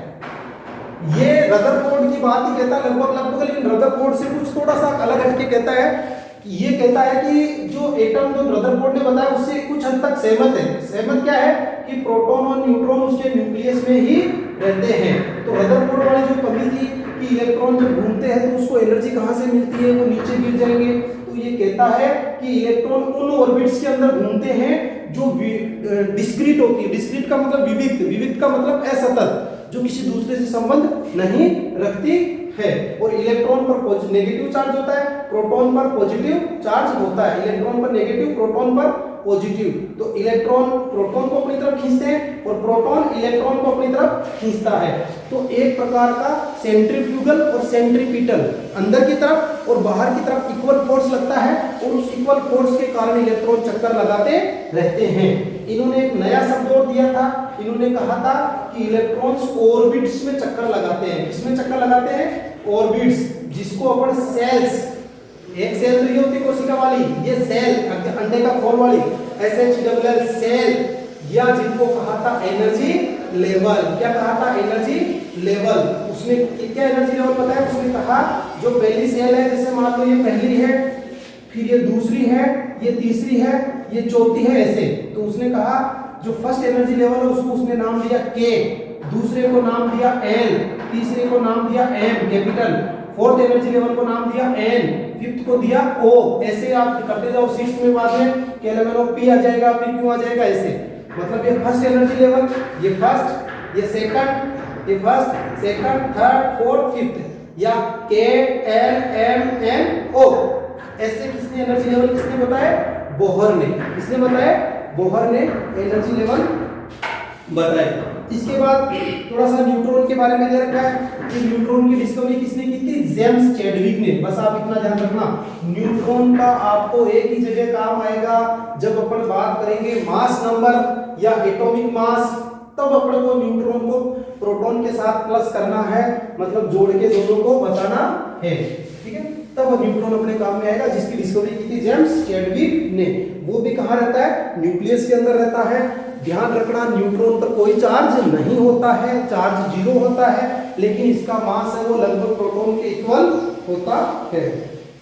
ये रदरफोर्ड की बात ही कहता है लगभग, लेकिन रदरफोर्ड से कुछ थोड़ा सा अलग हटके कहता है। ये कहता है कि जो एटम जो रदरफोर्ड ने बताया उससे कुछ हद तक सहमत है। सहमत क्या है? कि प्रोटॉन और न्यूट्रॉन उसके न्यूक्लियस में ही रहते हैं। तो रदरफोर्ड वाली जो कमी थी कि इलेक्ट्रॉन जब घूमते हैं तो उसको एनर्जी कहां से मिलती है? वो नीचे गिर जाएंगे। तो ये कहता है कि इलेक्ट्रॉन उन ऑर्बिट्स के अंदर घूमते हैं जो डिस्क्रीट होती है। डिस्क्रीट का मतलब विविक्त, विविक्त का मतलब असतत, जो किसी दूसरे से संबंध नहीं रखती है। और इलेक्ट्रॉन पर नेगेटिव चार्ज होता है, प्रोटॉन पर पॉजिटिव चार्ज होता है। इलेक्ट्रॉन पर नेगेटिव, प्रोटॉन पर पॉजिटिव। तो इलेक्ट्रॉन प्रोटॉन को अपनी तरफ खींचते हैं और प्रोटॉन इलेक्ट्रॉन को अपनी तरफ खींचता है। तो एक प्रकार का सेंट्रीफ्यूगल और सेंट्रीपिटल, अंदर की तरफ और बाहर की तरफ इक्वल फोर्स लगता है और उस इक्वल फोर्स के कारण इलेक्ट्रॉन चक्कर लगाते रहते हैं। इन्होंने एक नया शब्द और दिया था। इन्होंने कहा था कि इलेक्ट्रॉन्स ऑर्बिट्स में चक्कर लगाते हैं। किसमें चक्कर लगाते हैं? ऑर्बिट्स, जिसको अपन सेल्स, एक सेल तो ये होती है कोशिका वाली, ये सेल अंडे का खोल वाली SHLL सेल, या जिनको कहा था एनर्जी लेवल। क्या कहा था? Energy level. उसने क्या एनर्जी लेवल बताया? उसने कहा जो पहली सेल है, जैसे मान लो ये पहली है, फिर ये दूसरी है, ये तीसरी है, ये चौथी है, ऐसे। तो उसने कहा जो फर्स्ट एनर्जी लेवल है उसको उसने नाम दिया K, दूसरे को नाम दिया L, तीसरे को नाम दिया M capital, fourth energy level को नाम दिया N, फिफ्थ को दिया O। ऐसे आप करते जाओ, सिक्स्थ में बाद में K लेवल P आ जाएगा, फिर Q आ जाएगा, ऐसे। मतलब ये फर्स्ट एनर्जी लेवल, ये फर्स्ट, ये सेकंड, ये first, second, third, fourth, fifth, या K L M N O। ऐसे किसने एनर्जी लेवल किसने बताया? बोहर ने। किसने बताया? बोहर ने एनर्जी लेवल बताए। इसके बाद थोड़ा सा न्यूट्रॉन के बारे में दे रखा है कि न्यूट्रॉन की डिस्कवरी किसने की थी? जेम्स चैडविक ने। बस आप इतना ध्यान रखना, न्यूट्रॉन का आपको एक ही जगह काम आएगा जब अपन बात करेंगे मास नंबर या एटॉमिक मास, तब अपन को न्यूट्रॉन को प्रोटॉन के साथ प्लस करना है, मतलब जोड़ के दोनों को बताना है, ठीक है? तब न्यूट्रॉन अपने काम में आएगा, जिसकी डिस्कवरी की थी जेम्स चैडविक ने। वो भी कहाँ रहता है? न्यूक्लियस के अंदर रहता है। ध्यान रखना, न्यूट्रॉन पर कोई चार्ज नहीं होता है, चार्ज जीरो होता है, लेकिन इसका मास है वो लगभग प्रोटॉन के इक्वल होता है।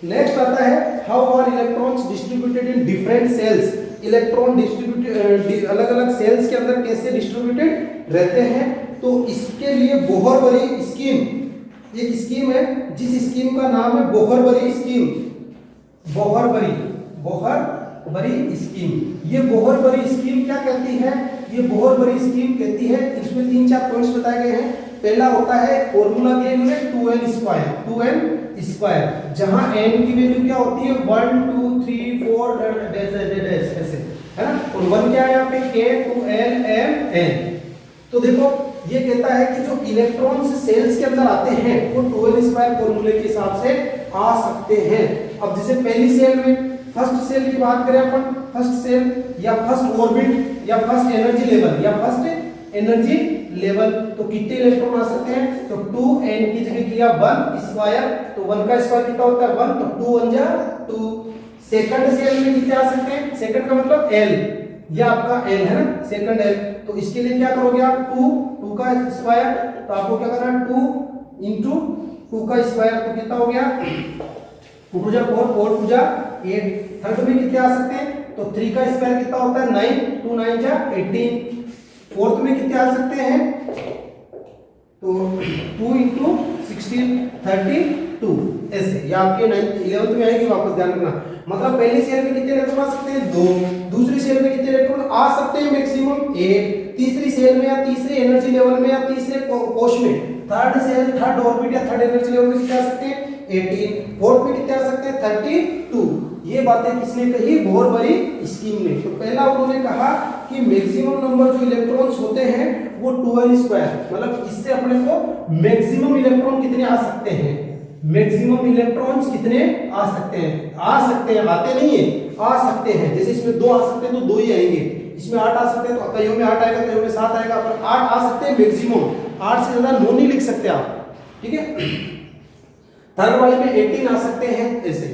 नेक्स्ट आता है how are electrons distributed in different shells. Electron distributed अलग अलग सेल्स के अंदर कैसे डिस्ट्रीब्यूटेड रहते हैं? तो इसके लिए बोहरबरी स्कीम, एक स्कीम है जिस स्कीम का नाम है बोहरबरी स्कीम। बोहरबरी बरी स्कीम। ये बोहर बरी स्कीम क्या कहती है? ये बोहर बरी स्कीम कहती है, इसमें 3-4 पॉइंट्स बताए गए हैं। पहला होता है फॉर्मूला दिया इन्होंने 2n स्क्वायर, जहां n की वैल्यू क्या होती है 1 2 3 4 डैश ऐसे है ना, और 1 क्या है यहाँ पे k 2l m n। तो देखो ये कहता है कि जो इलेक्ट्रॉन्स सेल्स के अंदर आते हैं वो 2n स्क्वायर फॉर्मूले के हिसाब से आ सकते हैं। अब जैसे पहली सेल में फर्स्ट सेल की बात करें अपन, फर्स्ट सेल या फर्स्ट ऑर्बिट या फर्स्ट एनर्जी लेवल या फर्स्ट एनर्जी लेवल, तो कितने इलेक्ट्रॉन आ सकते हैं? तो 2n की जगह किया 1 स्क्वायर, तो 1 का स्क्वायर कितना होता है 1, तो 2 1 जा 2। सेकंड सेल में कितने आ सकते हैं? सेकंड का मतलब l, ये आपका l है ना, सेकंड l। तो इसके लिए क्या करोगे आप 2 का स्क्वायर, तो आपको क्या करना है 2 इंटू 2 का स्क्वायर, तो कितना हो गया 2 2 जा 4 4 2 जा 8। थर्ड में कितने आ सकते हैं? तो 3 का स्क्वायर कितना होता है 9 2 9 जा 18। फोर्थ में कितने आ सकते हैं? तो 2 इंटू 16 32 ऐसे, या आपके 11th में आएगी वापस, ध्यान रखना। मतलब पहली सेल में कितने इलेक्ट्रॉन आ सकते हैं 2, दूसरी सेल में कितने इलेक्ट्रॉन आ सकते हैं मैक्सिमम 8, तीसरी सेल में या तीसरे एनर्जी लेवल में या तीसरे कोश में, थर्ड सेल थर्ड ऑर्बिट या थर्ड एनर्जी लेवल में कितने आ सकते हैं 18, फोर्थ में कितने आ सकते हैं 32। ये बातें किसने कही? बोहर बरी स्कीम ने। तो पहला उन्होंने कहा कि मैक्सिमम नंबर जो इलेक्ट्रॉन्स होते हैं वो 2n स्क्वायर, मतलब इससे अपने को मैक्सिमम इलेक्ट्रॉन कितने आ सकते हैं, मैक्सिमम इलेक्ट्रॉन्स कितने आ सकते हैं, आते नहीं है, आ सकते हैं। जैसे इसमें 2 आ सकते हैं तो 2 ही आएंगे, इसमें 8 आ सकते हैं तो कईयों में 8 आएगा, कईयों में 7 आएगा, पर 8 आ सकते हैं मैक्सिमम, 8 से ज्यादा नो नहीं लिख सकते आप, ठीक है। थर्ड वाले में 18 आ सकते हैं ऐसे।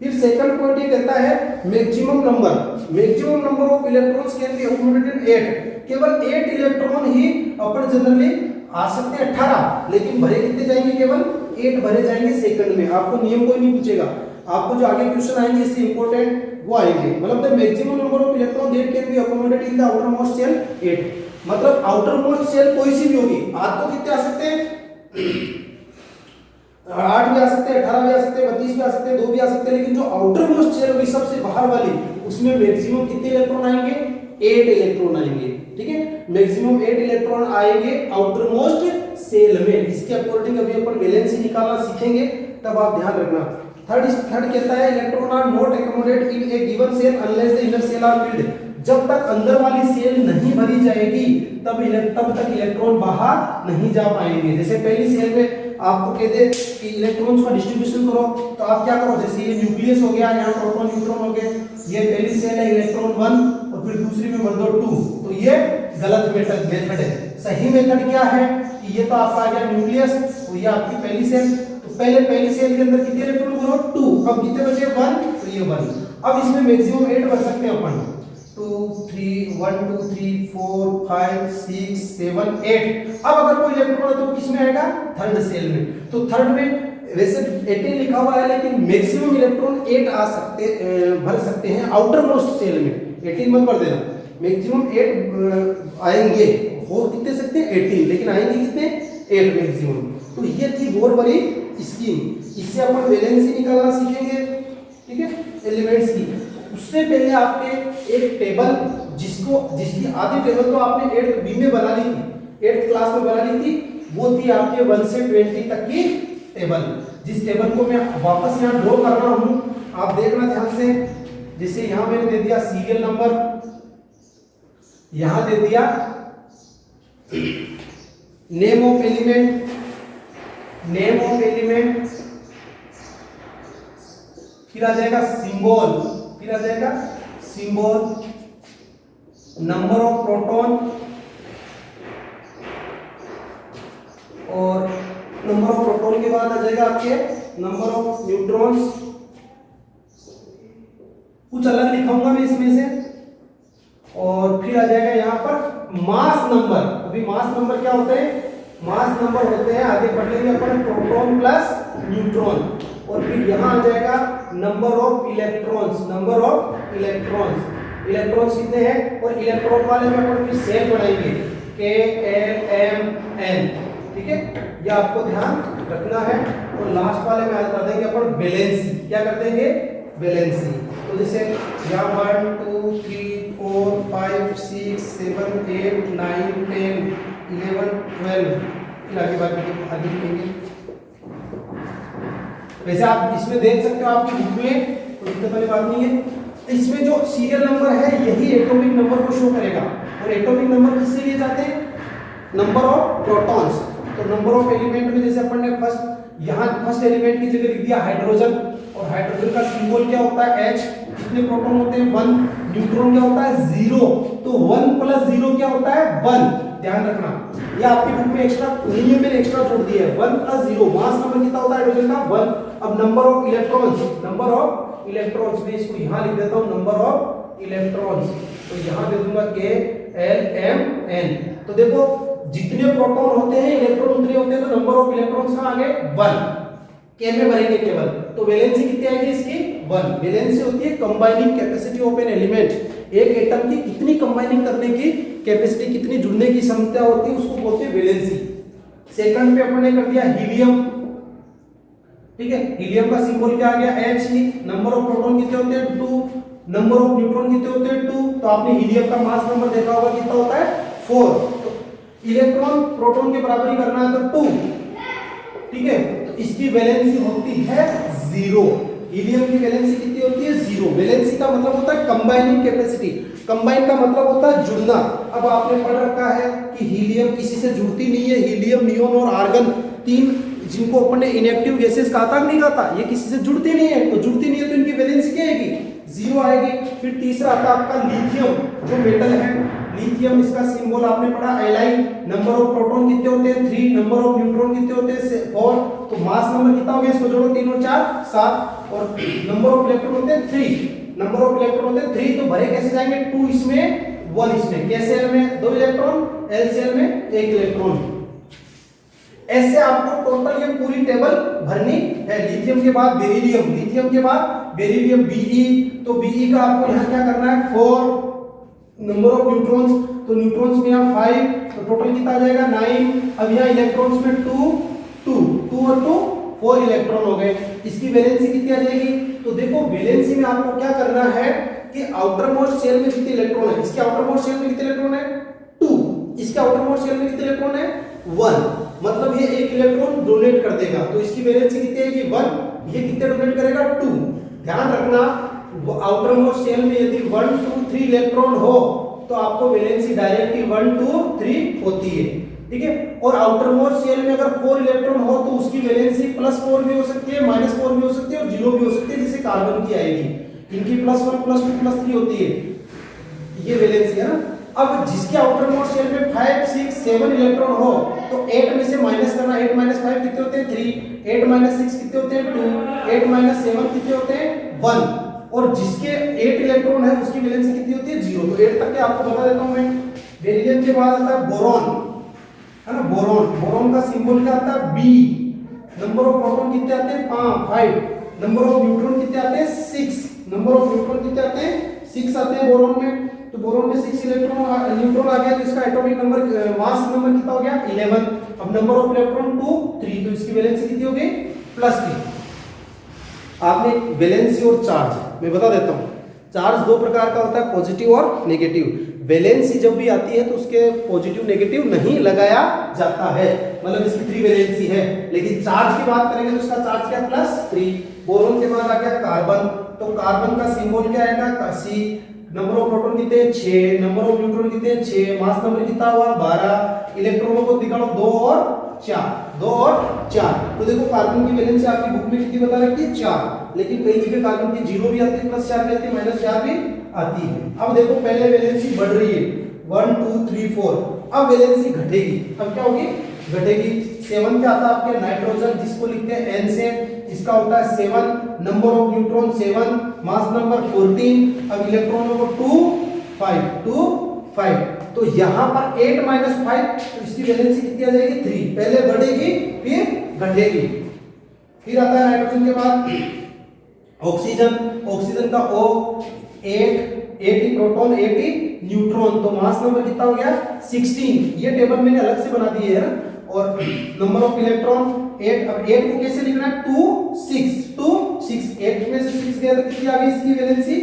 फिर सेकंड पॉइंट ये कहता है maximum number of electrons can be accommodated 8, केवल 8 इलेक्ट्रॉन ही अपन जनरली आ सकते हैं 18, लेकिन भरे कितने जाएंगे? केवल 8 भरे जाएंगे सेकंड में। आपको नियम कोई नहीं पूछेगा, आपको जो आगे क्वेश्चन आएंगे इससे इंपॉर्टेंट वो आएंगे। मतलब the maximum number of electron that can be accommodated in the outer most shell 8, मतलब आउटर मोस्ट सेल कोई सी भी होगी, आज तो कितने आ सकते हैं 8 भी आ सकते हैं, 18 भी आ सकते हैं, 32 भी आ सकते हैं, 2 भी आ सकते हैं, लेकिन जो आउटर मोस्ट सेल होगी सबसे बाहर वाली, उसमें मैक्सिमम कितने इलेक्ट्रॉन आएंगे? 8 इलेक्ट्रॉन आएंगे, ठीक है। मैक्सिमम 8 इलेक्ट्रॉन आएंगे आउटर मोस्ट सेल में। इसके अकॉर्डिंग अभी अपन वैलेंसी निकालना सीखेंगे, तब आप ध्यान रखना। थर्ड कहता है electron are not accommodated in a given shell unless the inner shell are filled, जब तक अंदर वाली सेल नहीं भरी जाएगी तब तक इलेक्ट्रॉन बाहर नहीं जा पाएंगे। जैसे पहली सेल में आपको कह दे कि इलेक्ट्रॉन्स का डिस्ट्रीब्यूशन करो, तो आप क्या करो, जैसे ये न्यूक्लियस हो गया, यहाँ प्रोटॉन न्यूट्रॉन हो गए, ये पहली सेल है इलेक्ट्रॉन 1 और फिर दूसरी में भर दो 2, तो ये गलत मेथड है। सही मेथड क्या है कि ये तो आपका आ गया न्यूक्लियस और ये आपकी पहली सेल, तो पहली सेल के अंदर कितने इलेक्ट्रॉन भरो 2, अब कितने बचे 1, तो ये 1। अब इसमें मैक्सिमम 8 भर सकते हैं अपन, 2 3 1 2 3 4 5 6 7 8। अब अगर कोई इलेक्ट्रॉन है तो किस में आएगा? थर्ड सेल में। तो थर्ड में वैसे 18 लिखा हुआ है, लेकिन मैक्सिमम इलेक्ट्रॉन 8 भर सकते हैं आउटर मोस्ट सेल में, 18 मत भर देना, मैक्सिमम 8 आएंगे, हो कितने सकते हैं 18, लेकिन आएंगे कितने 8 मैक्सिमम। तो ये थी बोहर बरी स्कीम, इससे अपन वैलेंसी निकालना सीखेंगे, ठीक है, एलिमेंट्स की। उससे पहले आपके एक टेबल जिसकी आधी टेबल तो आपने 8th बी में बना ली थी, 8th क्लास में बना ली थी, वो थी आपके 1 से 20 तक की टेबल। जिस टेबल को मैं वापस यहाँ ड्रॉ कर रहा हूँ, आप देखना ध्यान से। जैसे यहाँ मैंने दे दिया सीरियल नंबर, यहाँ दे दिया नेम ऑफ एलिमेंट, फिर आ जाएगा सिंबल, नंबर ऑफ प्रोटॉन और नंबर ऑफ प्रोटॉन के बाद आ जाएगा आपके नंबर ऑफ न्यूट्रॉन्स। कुछ अलग लिखाऊंगा मैं इसमें से, और फिर आ जाएगा यहाँ पर मास नंबर। अभी मास नंबर क्या होते हैं? मास नंबर होते हैं, आगे पढ़ लेंगे अपन, प्रोटॉन प्लस न्यूट्रॉन। और फिर यहाँ आ जाएगा नंबर ऑफ इलेक्ट्रॉन्स कितने हैं, और इलेक्ट्रॉन वाले में अपन फिर सेल बनाएंगे K L M N, ठीक है, ये आपको ध्यान रखना है। और लास्ट वाले में कर देंगे अपन वैलेंसी, क्या कर देंगे वैलेंसी। तो जैसे यहाँ 1 2 3 4 5 6 7 8 9 10 11 12, फिर आगे बाकी आगे लिखेंगे। वैसे आप इसमें देख सकते हो आपकी बुक में, कोई दिक्कत वाली बात नहीं है। इसमें जो सीरियल नंबर है यही एटॉमिक नंबर को शो करेगा। और एटॉमिक नंबर किससे लिए जाते हैं? Number of protons. तो नंबर ऑफ एलिमेंट में जैसे अपन ने फर्स्ट एलिमेंट की जगह लिख दिया हाइड्रोजन, और हाइड्रोजन का सिंबल क्या होता है? H। कितने प्रोटॉन होते हैं? 1। न्यूट्रॉन क्या होता है? 0। तो 1 + 0 क्या होता है? 1। ध्यान रखना, ये आपकी बुक में एक्स्ट्रा नियम में एक्स्ट्रा जोड़ दिया है। 1 + 0 मास नंबर कितना होता है हाइड्रोजन का? 1। अब नंबर ऑफ इलेक्ट्रॉन्स, मैं इसको यहां लिख देता हूं, नंबर ऑफ इलेक्ट्रॉन्स। तो यहां दे दूंगा KLMN। तो देखो जितने प्रोटॉन होते हैं इलेक्ट्रॉन उतने होते हैं, तो नंबर ऑफ इलेक्ट्रॉन्स का आगे 1 के में भरेंगे केवल। तो वैलेंसी कितनी आएगी इसकी? 1। वैलेंसी होती है combining capacity of an element. एक एटम की कितनी कंबाइनिंग करने की कैपेसिटी, कितनी जुड़ने की क्षमता होती है, उसको बोलते हैं वैलेंसी। सेकंड पे अपन ने कर दिया हीलियम। ठीक है, हीलियम का सिंबल क्या आ गया? He। नंबर ऑफ प्रोटॉन कितने होते हैं? 2। नंबर ऑफ न्यूट्रॉन कितने होते हैं? 2। तो आपने हीलियम का मास नंबर देखा होगा, कितना होता है? 4। तो इलेक्ट्रॉन प्रोटॉन के बराबरी करना है तो 2। ठीक है, तो इसकी वैलेंसी होती है 0। हीलियम की वैलेंसी कितनी होती है? 0। वैलेंसी का मतलब होता है कंबाइनिंग कैपेसिटी। कंबाइन का मतलब होता है जुड़ना। अब आपने पढ़ रखा है कि हीलियम किसी से जुड़ती नहीं है। हीलियम, नियोन और आर्गन, तीन जिनको अपन ने इनएक्टिव गैसेस कहा था नहीं कहा था, ये किसी से जुड़ती नहीं है। तो जुड़ती नहीं है तो इनकी वैलेंसी क्या आएगी? 0 आएगी। फिर तीसरा आता है आपका लिथियम, जो मेटल है। लिथियम, इसका सिंबल आपने पढ़ा Li। नंबर ऑफ प्रोटॉन कितने होते हैं? 3। नंबर ऑफ न्यूट्रॉन कितने होते हैं? 4। तो मास नंबर कितना हो गया? इसको जोड़ो, 3 और 4 7। और नंबर ऑफ इलेक्ट्रॉन होते हैं 3। नंबर ऑफ इलेक्ट्रॉन होते हैं 3। तो भरे कैसे जाएंगे? 2 इसमें 1 इसमें। के सेल में 2 इलेक्ट्रॉन, एल सेल में 1 इलेक्ट्रॉन। ऐसे आपको टोटल ये पूरी टेबल भरनी है। लिथियम के बाद बेरिलियम, लिथियम के बाद बेरिलियम Be। तो Be का आपको यहाँ क्या करना है? 4। नंबर ऑफ न्यूट्रॉन्स, तो न्यूट्रॉन्स में यहाँ 5, तो टोटल कितना आ जाएगा? 9। अब यहाँ इलेक्ट्रॉन्स में 2 और 2 4 इलेक्ट्रॉन हो गए। इसकी वैलेंसी कितनी आ जाएगी? तो देखो वैलेंसी में आपको क्या करना है कि आउटर मोस्ट शेल में कितने इलेक्ट्रॉन है? इसके आउटर मोस्ट शेल में कितने इलेक्ट्रॉन है? 2। इसके आउटर मोस्ट शेल में कितने इलेक्ट्रॉन है? 1। मतलब ये 1 इलेक्ट्रॉन डोनेट कर देगा। तो इसकी वैलेंसी कितनी आएगी? 1। ये कितने डोनेट करेगा? 2। ध्यान रखना, आउटर मोस्ट शेल में यदि 1 2 3 इलेक्ट्रॉन हो तो आपको वैलेंसी डायरेक्टली 1 2 3 होती है। ठीक है, और आउटर मोस्ट शेल में अगर 4 इलेक्ट्रॉन हो तो उसकी वैलेंसी +4 भी हो सकती है, -4 भी हो सकती है और 0 भी हो सकती है, जैसे कार्बन की आएगी। इनकी +1 +2 +3 होती है, ये वैलेंसी है ना। अब जिसके आउटर मोस्ट शेल में 5 6 7 इलेक्ट्रॉन हो तो 8 में से माइनस करना। 8 - 5 कितने होते हैं? 3। 8 - 6 कितने होते हैं? 2। 8 - 7 कितने होते हैं? 1। और जिसके 8 इलेक्ट्रॉन है उसकी वैलेंसी कितनी होती है? 0। तो 8 तक के आपको बता देता हूं मैं। बेरिलियम के बाद आता है बोरॉन, है ना। बोरॉन का सिंबल क्या आता है? B। नंबर ऑफ प्रोटॉन कितने आते हैं? 5। नंबर ऑफ न्यूट्रॉन कितने आते हैं? 6। नंबर ऑफ न्यूट्रॉन कितने आते हैं? 6 आते हैं बोरॉन में। तो बोरॉन में 6 न्यूट्रॉन आ गया, तो इसका एटॉमिक नंबर, मास नंबर कितना हो गया? 11। अब नंबर ऑफ इलेक्ट्रॉन 2 3, तो इसकी वैलेंसी कितनी हो गई? +3। आपने वैलेंसी और चार्ज मैं बता देता हूं। चार्ज 2 प्रकार का होता है, पॉजिटिव और नेगेटिव। वैलेंसी जब भी आती है तो उसके पॉजिटिव नेगेटिव नहीं लगाया जाता है, मतलब इसकी 3 वैलेंसी है। लेकिन चार्ज की बात करेंगे तो उसका चार्ज क्या? +3। बोरॉन के बाद आ गया कार्बन, तो कार्बन का सिंबल क्या आएगा? C। नंबर ऑफ प्रोटॉन कितने? 6। नंबर ऑफ न्यूट्रॉन कितने? 6। मास नंबर कितना हुआ? 12। इलेक्ट्रॉनों को निकालो 2 और 4। तो देखो कार्बन की वैलेंसी आपकी बुक में कितनी बता रखी है? 4। लेकिन कई जगह कार्बन की 0 भी आती है, +4 भी आती है, -4 भी आती है। अब देखो पहले वैलेंसी बढ़ रही है 1 2 3 4। अब वैलेंसी घटेगी। अब क्या होगी? घटेगी। 7 क्या आता है आपके? नाइट्रोजन, जिसको लिखते हैं N से, इसका होता है 7। Number of neutron 7, mass number 14। अब इलेक्ट्रॉनों को 2 5। तो यहां पर 8 - 5, तो इसकी वैलेंसी कितनी आ जाएगी? 3। पहले बढ़ेगी फिर घटेगी। फिर आता है नाइट्रोजन के बाद ऑक्सीजन का O। 8 प्रोटॉन 8 न्यूट्रॉन, तो मास नंबर कितना हो गया? 16। ये टेबल मैंने अलग से बना दी है ना। और नंबर ऑफ इलेक्ट्रॉन 8। अब 8 को कैसे लिखना है? 2 6 6, 8 में से 6 गया तो कितनी आ गई इसकी वैलेंसी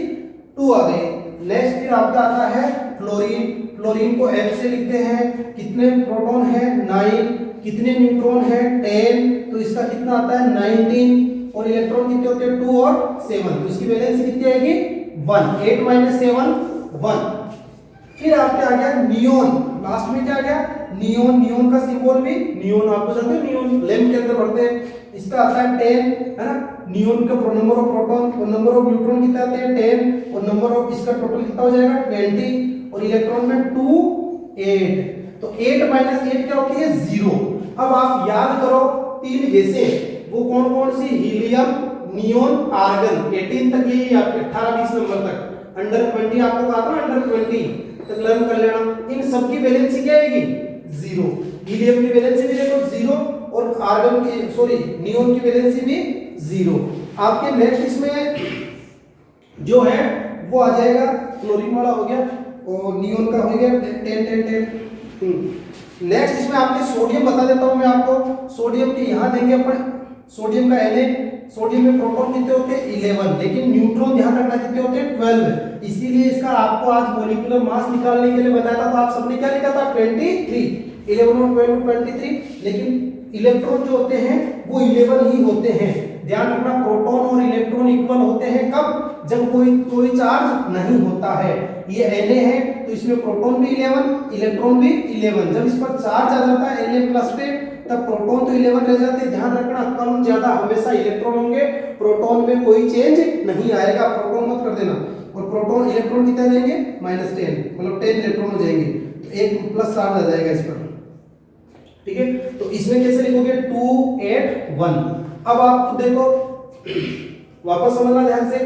2 आ गई। नेक्स्ट फिर आपका आता है फ्लोरीन। फ्लोरीन को F से लिखते हैं, कितने प्रोटॉन है 9, कितने न्यूट्रॉन है 10, तो इसका कितना आता है 19, और इलेक्ट्रॉन कितने होते हैं 2 और 7, तो इसकी वैलेंसी कितनी आएगी 1, 8 - 7 1। फिर आपके आ गया नियोन, लास्ट में क्या आ गया नियोन। नियोन का सिंबल भी नियोन, आपको जानते हो नियोन लैंप के अंदर भरते हैं, इसका आता है 10, है ना। नियोन का नंबर ऑफ प्रोटॉन और नंबर ऑफ न्यूट्रॉन कितने आते हैं 10, और नंबर ऑफ इसका टोटल कितना हो जाएगा 20, और इलेक्ट्रॉन में 2 8, तो 8 - 8 क्या होती है 0। अब आप याद करो 3 गैसें, वो कौन कौन सी, हीलियम, नियोन, आर्गन। 18 तक ये आपके 18-20 नंबर तक, अंडर 20 आपको कहा था ना, अंडर 20 तक लर्न कर लेना। इन सब की वैलेंसी क्या आएगी 0। हीलियम की वैलेंसी भी देखो 0, और आर्गन की सॉरी नियोन की वैलेंसी भी 0। आपके नेक्स्ट इसमें जो है वो आ जाएगा, क्लोरीन वाला हो गया और नियोन का हो गया 10 10 10। नेक्स्ट इसमें आपके सोडियम बता देता हूं मैं आपको। सोडियम के यहां देंगे अपन, सोडियम का Na, सोडियम में प्रोटॉन कितने होते हैं 11, लेकिन न्यूट्रॉन ध्यान रखना कितने होते हैं 12। इसीलिए इसका आपको आज मॉलिक्यूलर मास निकालने के लिए बताया था, तो आप सबने क्या लिखा था 23, 11 और 12 23, लेकिन इलेक्ट्रॉन जो होते हैं वो 11 ही होते हैं। ध्यान रखना प्रोटॉन और इलेक्ट्रॉन इक्वल होते हैं कब, जब कोई चार्ज नहीं होता है। ये Na है तो इसमें प्रोटॉन भी 11, इलेक्ट्रॉन भी 11। जब इस पर चार्ज आ जाता है Na प्लस पे, तब प्रोटॉन तो 11 रह जाते हैं। ध्यान रखना कम ज्यादा हमेशा इलेक्ट्रॉन होंगे, प्रोटॉन में कोई चेंज नहीं आएगा, प्रोटॉन मत कर देना। और प्रोटॉन इलेक्ट्रॉन कितने जाएंगे -10, मतलब 10 इलेक्ट्रॉन हो जाएंगे, तो एक प्लस चार्ज आ जाएगा इस पर, ठीक है। तो इसमें कैसे लिखोगे 2 8 1। अब आप देखो वापस समझना ध्यान से,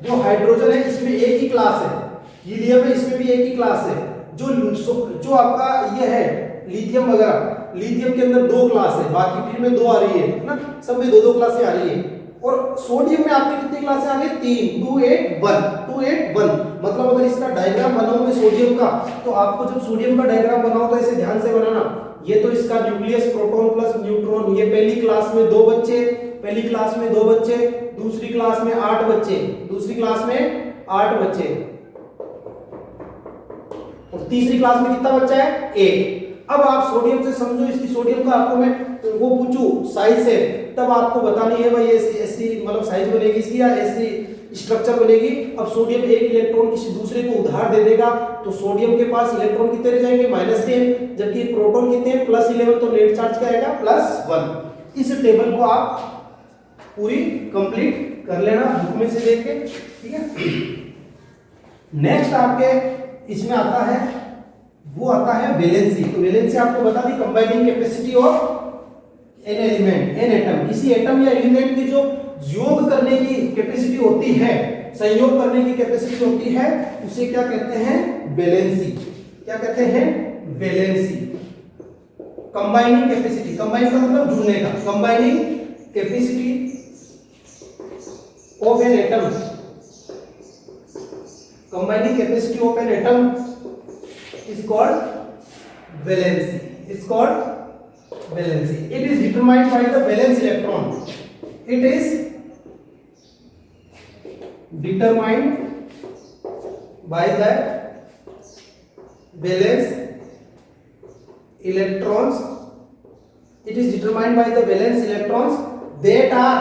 जो हाइड्रोजन है इसमें एक ही क्लास है, हीलियम है इसमें भी एक ही क्लास है। जो आपका ये है लिथियम वगैरह, लिथियम के अंदर 2 क्लास है, बाकी फिर में 2 आ रही है ना, सब में 2 क्लासें आ रही है। और सोडियम में आपकी कितनी क्लासें आ गई 3, 2 8 1, 2 8 1। मतलब अगर इसका डायग्राम बनाऊं मैं सोडियम का, तो आपको जब सोडियम का डायग्राम बनाओ तो ऐसे ध्यान से बनाना। ये तो इसका न्यूक्लियस प्रोटॉन प्लस न्यूट्रॉन, ये पहली क्लास में 2 बच्चे, पहली क्लास में 2 बच्चे, दूसरी क्लास में 8 बच्चे, दूसरी क्लास में 8 बच्चे, और तीसरी क्लास में कितना बच्चा है 1। अब आप सोडियम से समझो, इसकी सोडियम का आपको मैं वो पूछूं साइज से, तब आपको बतानी है भाई ऐसी मतलब साइज बनेगी इसकी या ऐसी स्ट्रक्चर बनेगी। अब सोडियम एक इलेक्ट्रॉन किसी दूसरे को उधार दे देगा, तो सोडियम के पास इलेक्ट्रॉन कितने रह जाएंगे -10, जबकि प्रोटॉन कितने हैं +11, तो नेट चार्ज क्या आएगा +1। इस टेबल को आप पूरी कंप्लीट कर लेना बुक में से देख के, ठीक है। नेक्स्ट आपके इसमें आता है, वो आता है वैलेंसी। तो वैलेंसी आपको बता दी, combining capacity of an element, an atom. किसी एटम या एलिमेंट की जो योग करने की कैपेसिटी होती है, संयोग करने की कैपेसिटी होती है, उसे क्या कहते हैं वैलेंसी। क्या कहते हैं वैलेंसी। कंबाइनिंग कैपेसिटी, कंबाइन का मतलब जुड़ने का, combining capacity of an atom, combining capacity of an atom is called valency, is called valency. It is determined by the valence electron. It is determined by the valence electrons. It is determined by the valence electrons that are,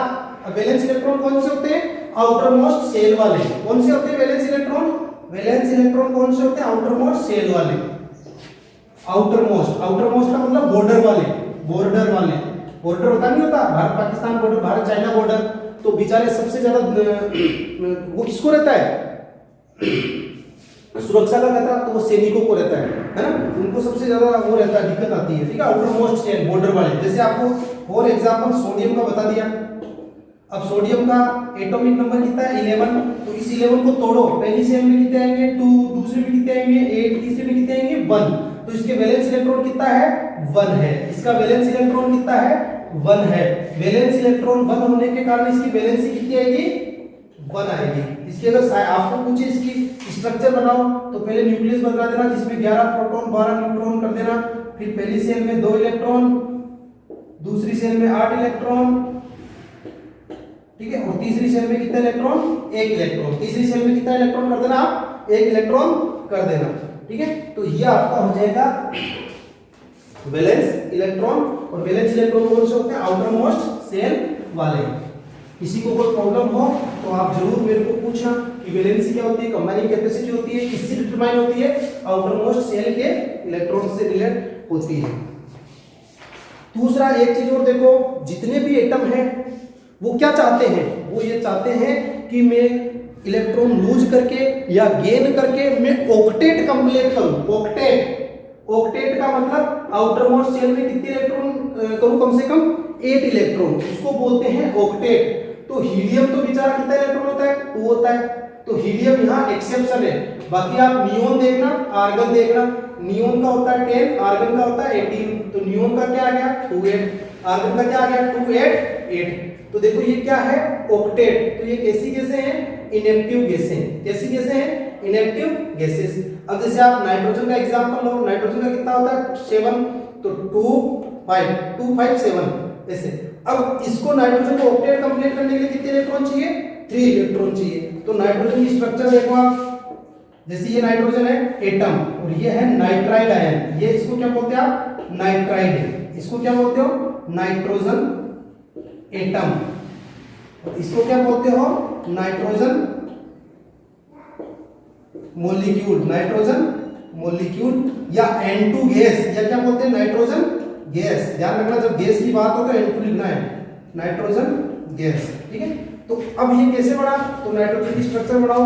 valence electron कौन से होते हैं outer most cell वाले। कौन से होते हैं valence electron, valence electron कौन से होते हैं आउटर मोस्ट सेल वाले। आउटर मोस्ट का मतलब बॉर्डर वाले, बॉर्डर वाले, बॉर्डर होता नहीं होता Bharat Pakistan border, Bharat China border, तो बेचारे सबसे ज्यादा वो किसको रहता है सुरक्षा का रहता है, तो वो सैनिकों को रहता है ना, उनको सबसे ज्यादा वो रहता है, दिक्कत आती है, ठीक है। आउटर मोस्ट सेल बॉर्डर वाले, जैसे आपको फॉर एग्जांपल सोडियम का बता दिया। अब सोडियम का एटॉमिक नंबर कितना है 11, तो इस 11 को तोड़ो, पहली सेल में कितने आएंगे 2, दूसरे में कितने आएंगे 8, तीसरे में कितने आएंगे 1, तो इसके वैलेंस इलेक्ट्रॉन कितना है 1 है, इसका वैलेंस इलेक्ट्रॉन कितना है 1 है। वैलेंस इलेक्ट्रॉन 1 होने के कारण इसकी वैलेंसी कितनी आएगी 1 आएगी। इसकी अगर आपको पूछे इसकी स्ट्रक्चर बनाओ, तो पहले न्यूक्लियस बना देना जिसमें 11 प्रोटॉन 12 न्यूट्रॉन कर देना, फिर पहली सेल में 2 इलेक्ट्रॉन, दूसरी सेल में 8 इलेक्ट्रॉन, ठीक है। और तीसरी शेल में कितना इलेक्ट्रॉन, एक इलेक्ट्रॉन। तीसरी शेल में कितना इलेक्ट्रॉन कर देना आप, एक इलेक्ट्रॉन कर देना, ठीक है। तो ये आपका हो जाएगा वैलेंस इलेक्ट्रॉन। और वैलेंस इलेक्ट्रॉन कौन से होते हैं, आउटर मोस्ट शेल वाले। किसी को कोई प्रॉब्लम हो तो आप जरूर मेरे को पूछना कि वैलेंसी क्या होती है, कंबाइनिंग कैपेसिटी होती है, किससे डिटरमाइन होती है, आउटर मोस्ट शेल के इलेक्ट्रॉन से रिलेट होती है। दूसरा एक चीज और देखो, जितने भी एटम हैं वो क्या चाहते हैं, वो ये चाहते हैं कि मैं इलेक्ट्रॉन लूज करके या गेन करके मैं ऑक्टेट कंप्लीट करूं। ऑक्टेट का मतलब आउटर मोस्ट शेल में कितने इलेक्ट्रॉन करूं, कम से कम 8 इलेक्ट्रॉन, उसको बोलते हैं ऑक्टेट। तो हीलियम तो बेचारा कितना इलेक्ट्रॉन होता है, 2 होता है। तो हीलियम यहाँ एक्सेप्शन है। बाकी आप नियोन देखना, आर्गन देखना, नियोन का होता है 10, आर्गन का होता है 18। तो नियोन का क्या आ गया 28, आर्गन का क्या आ गया 288। तो देखो ये क्या है, ऑक्टेट। तो ये कैसी गैसें हैं, इनएक्टिव गैसें। कैसी गैसें हैं, इनएक्टिव गैसेस। अब जैसे आप नाइट्रोजन का एग्जांपल लो, नाइट्रोजन का कितना होता है 7, तो 2 5 7 ऐसे। अब इसको नाइट्रोजन को ऑक्टेट कंप्लीट करने के लिए कितने इलेक्ट्रॉन चाहिए, 3 इलेक्ट्रॉन चाहिए। तो नाइट्रोजन की स्ट्रक्चर देखो आप, जैसे ये नाइट्रोजन है एटम और ये है नाइट्राइड आयन। ये इसको क्या बोलते हैं आप, नाइट्राइड। इसको क्या बोलते हो, नाइट्रोजन एटम। इसको क्या बोलते हो, नाइट्रोजन मॉलिक्यूल, नाइट्रोजन मॉलिक्यूल या N2 गैस, या क्या बोलते हैं नाइट्रोजन गैस। ध्यान रखना जब गैस की बात हो तो N2 लिखना है, नाइट्रोजन गैस, ठीक है। तो अब ये कैसे बढ़ा, तो नाइट्रोजन की स्ट्रक्चर बढ़ाओ।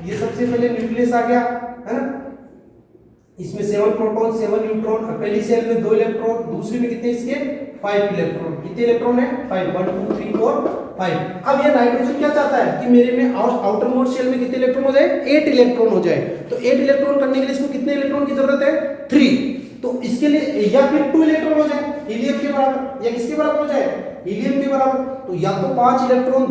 ये सबसे पहले न्यूक्लियस आ गया, है ना। इसमें 7 प्रोटॉन 7 न्यूट्रॉन। पहली सेल में 2 इलेक्ट्रॉन, दूसरी में कितने इसके 5 इलेक्ट्रॉन। कितने इलेक्ट्रॉन है 5, 1 2 3 4 5। अब ये नाइट्रोजन क्या चाहता है कि मेरे में आउटर मोस्ट शेल में कितने इलेक्ट्रॉन हो जाए, 8 इलेक्ट्रॉन हो जाए। तो 8 इलेक्ट्रॉन करने के लिए इसको कितने इलेक्ट्रॉन की जरूरत है, 3। तो इसके लिए या फिर 2 इलेक्ट्रॉन हो जाए हीलियम के बराबर, या किसके बराबर हो जाए, हीलियम के बराबर। तो या तो 5 इलेक्ट्रॉन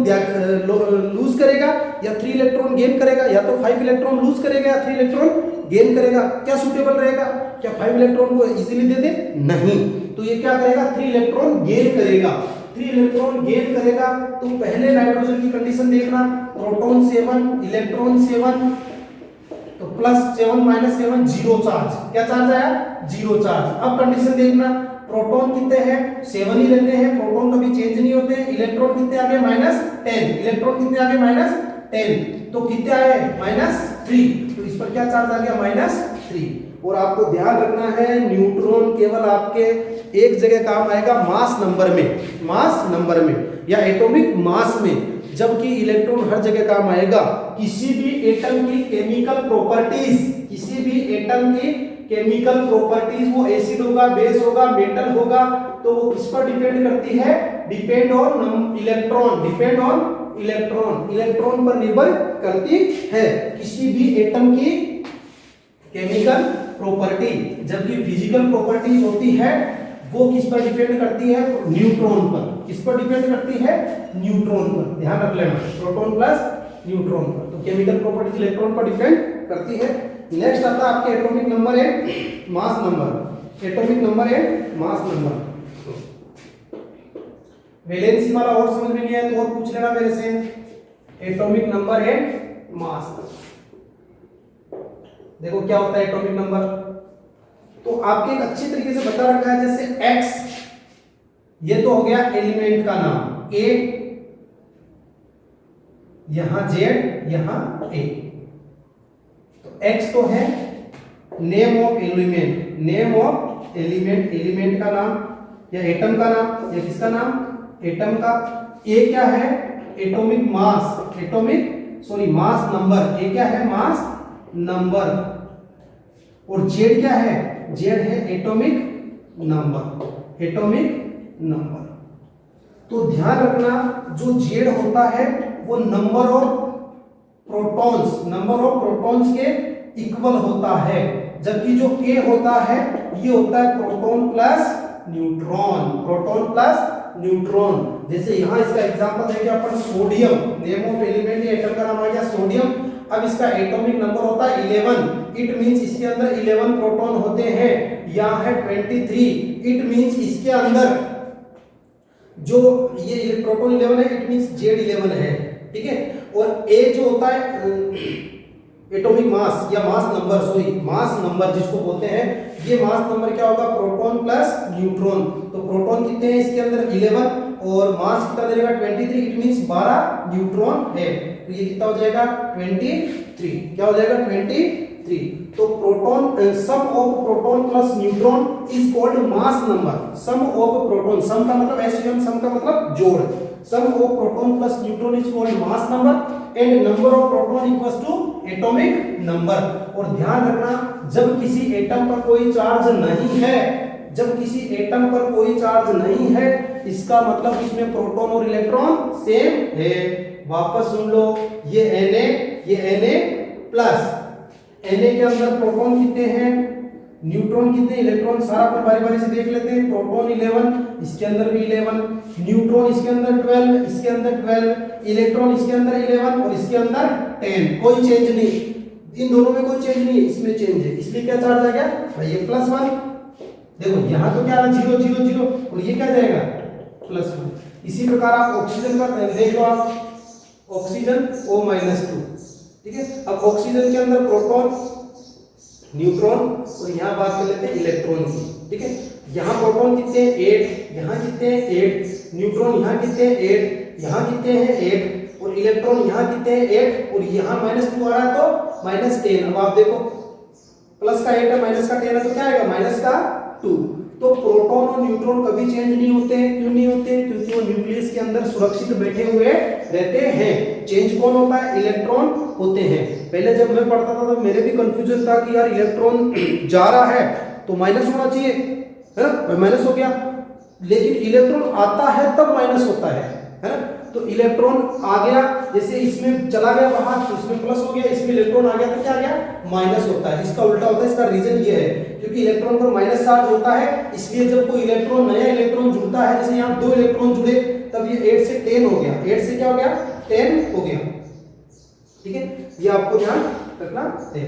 लूज करेगा या 3 इलेक्ट्रॉन गेन करेगा, या तो 5 इलेक्ट्रॉन लूज करेगा या 3 इलेक्ट्रॉन गेन करेगा। क्या सूटेबल रहेगा, क्या 5 इलेक्ट्रॉन को इजीली दे दे, नहीं। तो ये क्या करेगा, 3 इलेक्ट्रॉन गेन करेगा। 3 इलेक्ट्रॉन गेन करेगा। तो पहले नाइट्रोजन की कंडीशन देखना, प्रोटॉन 7 इलेक्ट्रॉन 7, तो +7 -7 0 चार्ज। क्या चार्ज आया, 0 चार्ज। अब कंडीशन देखना, प्रोटॉन कितने हैं 7 ही रहते हैं, प्रोटॉन कभी चेंज नहीं होते। इलेक्ट्रॉन कितने आ गए -10, इलेक्ट्रॉन कितने आ गए -10, तो कितने आए -3। तो इस पर क्या चार्ज आ गया -3। और आपको ध्यान रखना है न्यूट्रॉन केवल आपके एक जगह काम आएगा, मास नंबर में, मास नंबर में या एटॉमिक मास में, जबकि इलेक्ट्रॉन हर जगह काम आएगा। किसी भी एटम की केमिकल प्रॉपर्टीज, किसी भी एटम की केमिकल प्रॉपर्टीज, वो एसिड होगा, बेस होगा, मेटल होगा, तो वो किस पर डिपेंड करती है, depend on electron, depend on electron, electron पर निर्भर करती है किसी भी एटम की केमिकल प्रॉपर्टी। जबकि फिजिकल प्रॉपर्टीज होती है वो किस पर डिपेंड करती है, न्यूट्रॉन पर। किस पर डिपेंड करती है, न्यूट्रॉन पर। ध्यान रख लेना, प्रोटॉन प्लस न्यूट्रॉन पर। तो केमिकल प्रॉपर्टीज इलेक्ट्रॉन पर डिपेंड करती है। नेक्स्ट आता है आपके एटॉमिक नंबर है मास नंबर। एटॉमिक नंबर है मास नंबर। वैलेंसी वाला और समझ में नहीं आया तो और पूछ लेना मेरे से। एटॉमिक नंबर है मास। देखो क्या होता है एटॉमिक नंबर, तो आपके एक अच्छी तरीके से बता रखा है। जैसे X, ये तो हो गया एलिमेंट का नाम, A, यहां Z, यहां A। तो X तो है name of element, name of element, element का नाम या एटम का नाम, या किसका नाम, एटम का। A क्या है, atomic mass, mass number. A क्या है, मास नंबर। और Z क्या है, Z है एटॉमिक नंबर, एटॉमिक नंबर। तो ध्यान रखना जो Z होता है वो number of protons, number of protons के इक्वल होता है, जबकि जो A होता है ये होता है proton plus neutron, proton plus neutron. जैसे यहां इसका एग्जांपल है कि अपन सोडियम, नेम ऑफ एलिमेंट या एटम का नाम आ गया सोडियम। अब इसका एटॉमिक नंबर होता है 11, इट मींस इसके अंदर 11 प्रोटॉन होते हैं। यहां है 23, इट मींस इसके अंदर जो ये प्रोटॉन 11 है, इट मींस Z11 है, ठीक है। और A जो होता है एटॉमिक मास या mass number, sorry mass number जिसको बोलते हैं, ये मास नंबर क्या होगा, प्रोटॉन प्लस न्यूट्रॉन। तो प्रोटॉन कितने हैं इसके अंदर 11 और मास कितना देगा 23, इट मींस 12 न्यूट्रॉन है। तो ये कितना हो जाएगा 23, क्या हो जाएगा 23। तो proton sum of proton plus neutron is called mass number. Sum of proton, sum का मतलब एसयूएम, सम का मतलब जोड़, sum of proton plus neutron is called mass number and number of proton equals to atomic number. और ध्यान रखना, जब किसी एटम पर कोई चार्ज नहीं है, जब किसी एटम पर कोई चार्ज नहीं है, इसका मतलब इसमें प्रोटॉन और इलेक्ट्रॉन सेम है। वापस सुन लो, ये Na प्लस, Na के अंदर प्रोटॉन कितने हैं, न्यूट्रॉन कितने, इलेक्ट्रॉन, सारा अपन बारी बारी से देख लेते हैं। प्रोटॉन 11, इसके अंदर भी 11, न्यूट्रॉन इसके अंदर 12, इसके अंदर 12, इलेक्ट्रॉन इसके अंदर 11 और इसके अंदर 10। कोई चेंज नहीं, इन दोनों में कोई चेंज नहीं है, इसमें चेंज है, इसलिए क्या चार्ज आ गया भाई, ये +1। देखो यहाँ तो क्या आ रहा, 0 0 0 और ये क्या जाएगा +1। इसी प्रकार आप ऑक्सीजन का देख लो, आप ऑक्सीजन O-2, ठीक है। अब ऑक्सीजन के अंदर प्रोटॉन, न्यूट्रॉन और यहाँ बात कर लेते हैं इलेक्ट्रॉन की, ठीक है। यहाँ प्रोटॉन कितने हैं 8, यहाँ कितने हैं 8, न्यूट्रॉन यहाँ कितने हैं 8, यहाँ कितने हैं 8 और इलेक्ट्रॉन यहाँ कितने हैं 8 और यहाँ -2 आ रहा है तो -10। अब आप देखो प्लस का 8 है, माइनस का 10 है, तो क्या आएगा -2। तो प्रोटॉन और न्यूट्रॉन कभी चेंज नहीं होते हैं। क्यों नहीं होते? क्योंकि वो न्यूक्लियस के अंदर सुरक्षित बैठे हुए रहते हैं। चेंज कौन होता है? इलेक्ट्रॉन होते हैं। पहले जब मैं पढ़ता था तो मेरे भी कंफ्यूजन था कि यार इलेक्ट्रॉन जा रहा है तो माइनस होना चाहिए, है ना, माइनस हो गया, लेकिन इलेक्ट्रॉन आता है तब माइनस होता है ना। तो इलेक्ट्रॉन आ गया, जैसे इसमें चला गया बाहर तो इसमें प्लस हो गया, इसमें इलेक्ट्रॉन आ गया तो क्या आ गया, माइनस होता है। इसका उल्टा होता है। इसका रीजन ये है क्योंकि इलेक्ट्रॉन पर माइनस चार्ज होता है, इसलिए जब कोई इलेक्ट्रॉन, नया इलेक्ट्रॉन जुड़ता है, जैसे यहाँ 2 इलेक्ट्रॉन जुड़े तब ये 8 से 10 हो गया, 8 से क्या हो गया 10 हो गया, ठीक है। ये आपको ध्यान रखना है।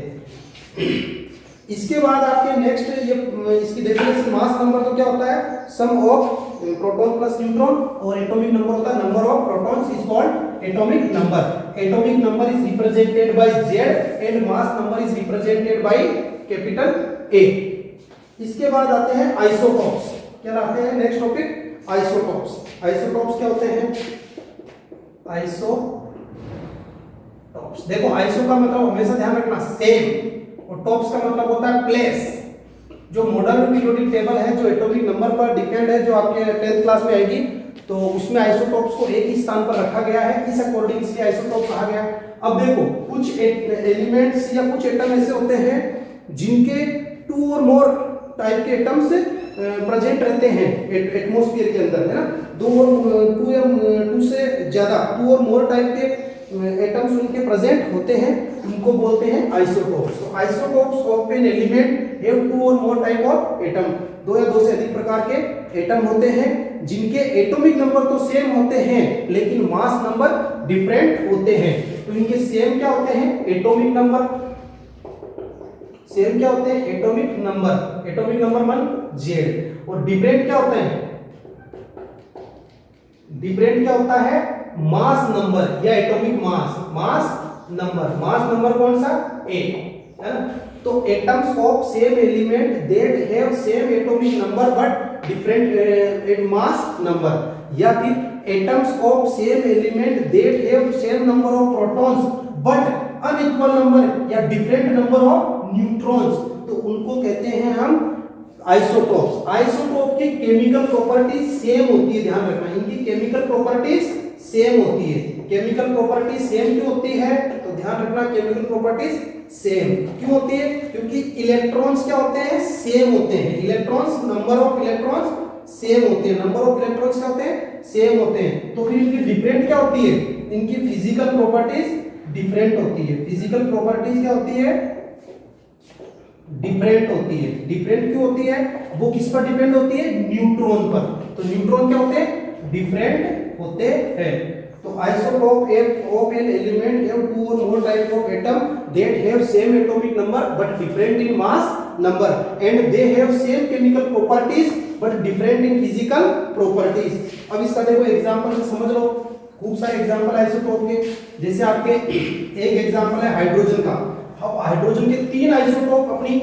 इसके बाद आपके नेक्स्ट ये इसकी डेफिनेशन, मास नंबर तो क्या होता है, सम ऑफ प्रोटॉन प्लस न्यूट्रॉन, और एटॉमिक नंबर होता है number of protons is called atomic number. Atomic number is represented by Z and mass number is represented by capital A। इसके बाद आते हैं आइसोटॉप्स। क्या आते हैं नेक्स्ट टॉपिक, आइसोटॉप्स। आइसोटॉप्स क्या होते हैं? आइसोटॉप्स, देखो आइसो का मतलब हमेशा ध्यान रखना सेम, और टॉप्स का मतलब होता है प्लेस। जो मॉडर्न पीरियोडिक टेबल है जो एटॉमिक नंबर पर डिपेंड है, जो आपके 10th क्लास में आएगी, तो उसमें आइसोटॉप्स को एक ही स्थान पर रखा गया है, इस अकॉर्डिंग इसलिए आइसोटॉप कहा गया। अब देखो कुछ एलिमेंट्स या कुछ एटम ऐसे होते हैं जिनके 2 और मोर टाइप के एटम्स प्रेजेंट रहते हैं एटमॉस्फेयर के अंदर, है ना। 2 से ज्यादा 2 और मोर टाइप के एटम्स उनके प्रेजेंट होते हैं, उनको बोलते हैं आइसोटॉप्स। तो isotopes of an element have 2 और मोर टाइप ऑफ एटम, 2 या 2 से अधिक प्रकार के एटम होते हैं जिनके एटॉमिक नंबर तो सेम होते हैं लेकिन मास नंबर डिफरेंट होते हैं। तो इनके सेम क्या होते हैं, एटॉमिक नंबर। सेम क्या होते हैं, एटॉमिक नंबर। एटॉमिक नंबर मान Z। और डिफरेंट क्या होता है, डिफरेंट क्या होता है, मास नंबर या atomic mass. Mass number, mass number कौन सा, A, है ना। तो atoms of same element that have same atomic number but different mass number, या फिर atoms of same element that have same number of protons but unequal number या different number of neutrons, तो उनको कहते हैं हम आइसोटॉप्स। आइसोटॉप की chemical properties same होती है, ध्यान रखना, इनकी केमिकल प्रॉपर्टीज सेम होती है। केमिकल प्रॉपर्टी सेम क्यों होती है, तो ध्यान रखना केमिकल प्रॉपर्टीज सेम क्यों होती है, क्योंकि इलेक्ट्रॉन्स क्या होते हैं, सेम होते हैं। Electrons, number of electrons same होते हैं, नंबर ऑफ इलेक्ट्रॉन्स क्या होते हैं, सेम होते हैं। तो फिर इनकी डिफरेंट क्या होती है, इनकी फिजिकल प्रॉपर्टीज डिफरेंट होती है। फिजिकल प्रॉपर्टीज क्या होती है, डिफरेंट होती है। डिफरेंट क्यों होती है, वो किस पर डिपेंड होती है, न्यूट्रॉन पर। तो न्यूट्रॉन क्या होते हैं, डिफरेंट होते हैं। तो isotope of an element have 2 और मोर type of atom that have same atomic number but different in mass number and they have same chemical properties but different in physical properties. अब इसका देखो एग्जांपल से समझ लो, खूब सारे एग्जांपल आइसोटोप के। जैसे आपके एक एग्जांपल है हाइड्रोजन का। अब हाइड्रोजन के 3 आइसोटोप अपनी